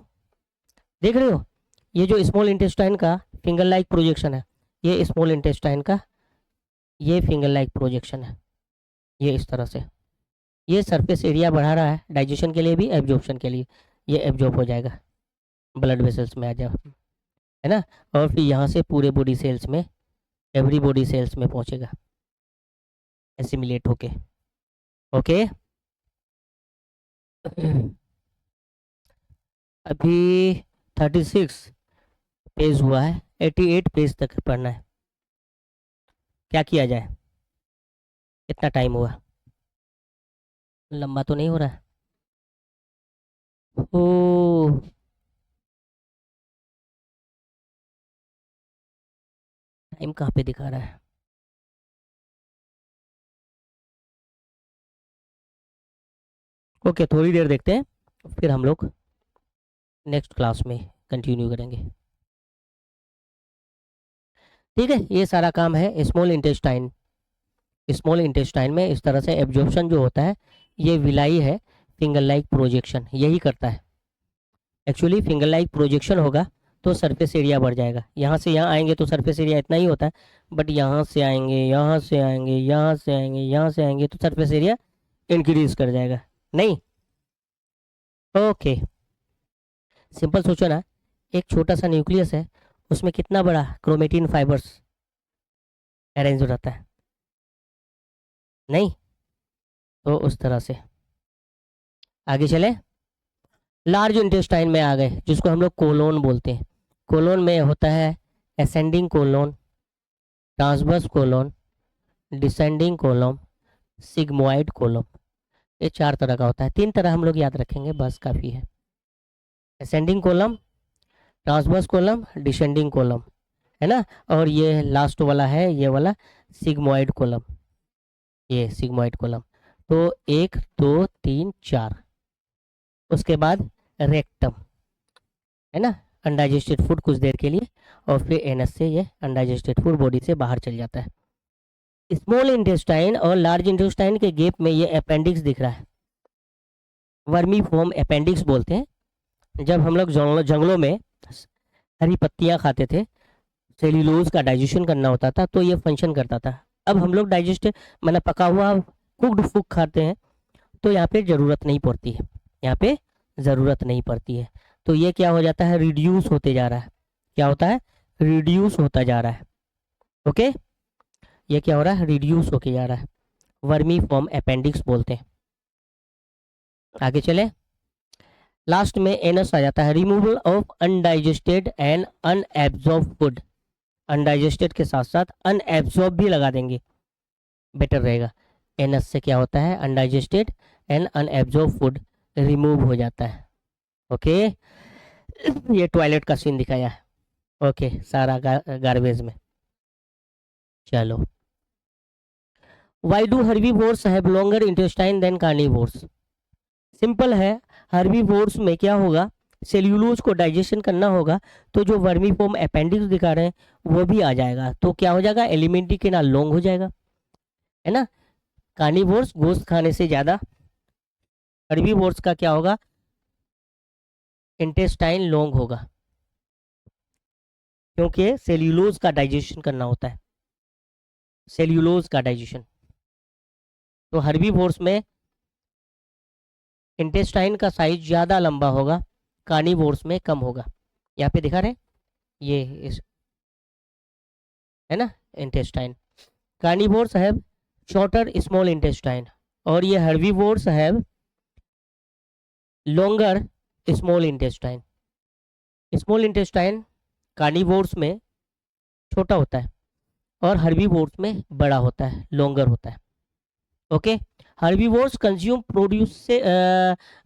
देख रहे हो, ये जो स्मॉल इंटेस्टाइन का फिंगर लाइक प्रोजेक्शन है, ये स्मॉल इंटेस्टाइन का ये फिंगर लाइक प्रोजेक्शन है, ये इस तरह से, ये सरफेस एरिया बढ़ा रहा है डाइजेशन के लिए भी, एब्जॉर्प्शन के लिए। ये एब्जॉर्ब हो जाएगा, ब्लड वेसल्स में आ जाओ, है ना, और फिर यहाँ से पूरे बॉडी सेल्स में, एवरी बॉडी सेल्स में पहुँचेगा एसिमिलेट होके। ओके, अभी 36 पेज हुआ है, 88 पेज तक पढ़ना है। क्या किया जाए, कितना टाइम हुआ, लंबा तो नहीं हो रहा है? ओ, टाइम कहाँ पे दिखा रहा है? ओके, थोड़ी देर देखते हैं, फिर हम लोग नेक्स्ट क्लास में कंटिन्यू करेंगे। ठीक है, ये सारा काम है स्मॉल इंटेस्टाइन। स्मॉल इंटेस्टाइन में इस तरह से एब्जॉर्प्शन जो होता है, ये विलाई है, फिंगर लाइक प्रोजेक्शन यही करता है। एक्चुअली फिंगर लाइक प्रोजेक्शन होगा तो सरफेस एरिया बढ़ जाएगा, यहाँ से यहाँ आएंगे तो सरफेस एरिया इतना ही होता है, बट यहाँ से आएंगे, यहाँ से आएंगे, यहाँ से आएंगे, यहाँ से आएंगे तो सरफेस एरिया इंक्रीज कर जाएगा, नहीं? ओके, सिंपल सोचो ना, एक छोटा सा न्यूक्लियस है, उसमें कितना बड़ा क्रोमेटिन फाइबर्स अरेंज हो जाता है, नहीं? तो उस तरह से आगे चले, लार्ज इंटेस्टाइन में आ गए, जिसको हम लोग कोलोन बोलते हैं। कोलोन में होता है ascending colon, transverse colon, descending colon, sigmoid colon. ये 4 तरह का होता है, 3 तरह हम लोग याद रखेंगे बस काफ़ी है। Ascending colon transverse colon, descending colon, है ना। और ये लास्ट वाला है, ये वाला सिग्मोइड कॉलम, ये सिग्मोइड कॉलम। तो 1 2 3 4। उसके बाद रेक्टम, है ना, अनडाइजेस्टेड फूड कुछ देर के लिए, और फिर एनस से ये अनडाइजेस्टेड फूड बॉडी से बाहर चल जाता है। स्मॉल इंटेस्टाइन और लार्ज इंटेस्टाइन के गैप में ये अपेंडिक्स दिख रहा है, वर्मी फॉर्म अपेंडिक्स बोलते हैं। जब हम लोग जंगलों में हरी पत्तियां खाते थे, सेल्यूलोज का डाइजेशन करना होता था, तो ये फंक्शन करता था। अब हम लोग डाइजेस्ट मतलब पका हुआ कुक्ड फूड खाते हैं, तो यहाँ पे ज़रूरत नहीं पड़ती है, यहाँ पे ज़रूरत नहीं पड़ती है। तो ये क्या हो जाता है, रिड्यूस होते जा रहा है। क्या होता है, रिड्यूस होता जा रहा है। ओके, ये क्या हो रहा है, रिड्यूस होके जा रहा है, वर्मी फॉर्म अपेंडिक्स बोलते हैं। आगे चले, लास्ट में एनस आ जाता है, removal of undigested and unabsorbed food. Undigested के साथ साथ अनएब्जॉर्ब भी लगा देंगे, बेटर रहेगा। एनस से क्या होता है, undigested and unabsorbed food remove हो जाता है। ओके, ये टॉयलेट का सीन दिखाया है। ओके, सारा गार्बेज में। चलो, why do herbivores have longer intestine than carnivores? Simple है, हर्बीवोर्स में क्या होगा, सेल्यूलोज को डाइजेशन करना होगा, तो जो वर्मी फॉर्म अपेंडिक्स दिखा रहे हैं वो भी आ जाएगा। तो क्या हो जाएगा, एलिमेंट्री के नाल लॉन्ग हो जाएगा, है ना। कार्निवोर्स गोश्त खाने से ज़्यादा, हर्बीवोर्स का क्या होगा, इंटेस्टाइन लॉन्ग होगा, क्योंकि सेल्यूलोज का डाइजेशन करना होता है, सेल्यूलोज का डाइजेशन। तो हर्बीवोर्स में इंटेस्टाइन का साइज ज़्यादा लंबा होगा, कार्निवोर्स में कम होगा। यहाँ पे दिखा रहे, ये इस, है ना, intestine. Carnivores have shorter small intestine, और ये herbivores have longer small intestine. Small intestine carnivores में छोटा होता है, और हर्बीवोर्स में बड़ा होता है, लॉन्गर होता है। Okay, herbivores consume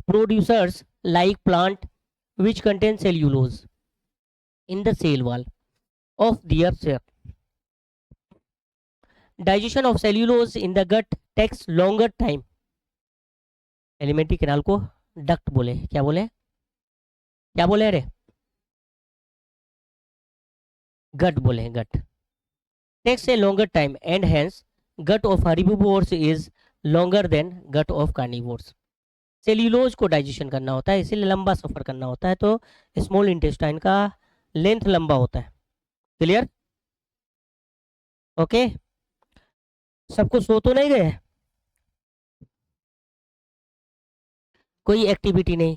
producers like plant which contain cellulose in the cell wall of their cell. Digestion of cellulose in the gut takes longer time. Alimentary canal को डक्ट बोले, क्या बोले, क्या बोले रे, गट बोले, गट। takes a longer time and hence gut of herbivores is longer than gut of carnivores. Cellulose को डाइजेशन करना होता है, इसीलिए लंबा सफर करना होता है, तो स्मॉल इंटेस्टाइन का लेंथ लंबा होता है। क्लियर? ओके, सबको सो तो नहीं गए, कोई एक्टिविटी नहीं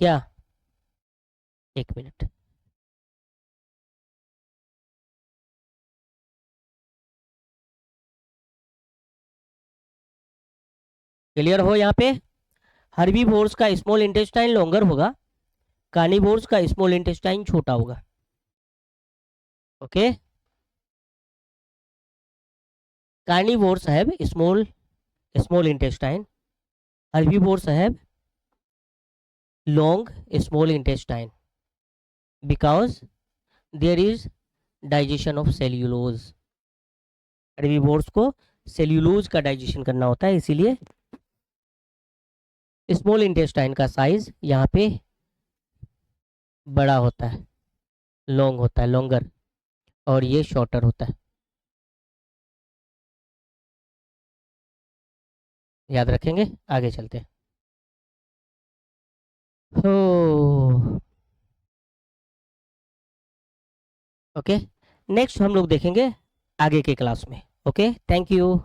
क्या? 1 मिनट। क्लियर हो यहाँ पे? हर्बीवोर्स का स्मॉल इंटेस्टाइन लॉन्गर होगा, कार्निवोर्स का स्मॉल इंटेस्टाइन छोटा होगा। Okay, carnivores have small intestine, herbivores have long small intestine because there is digestion of cellulose. herbivores को सेल्यूलोज का डाइजेशन करना होता है, इसीलिए स्मॉल इंटेस्टाइन का साइज यहाँ पे बड़ा होता है, लॉन्ग होता है, लॉन्गर, और ये शॉर्टर होता है। याद रखेंगे, आगे चलते हैं। ओके, नेक्स्ट हम लोग देखेंगे आगे के क्लास में। Okay, thank you.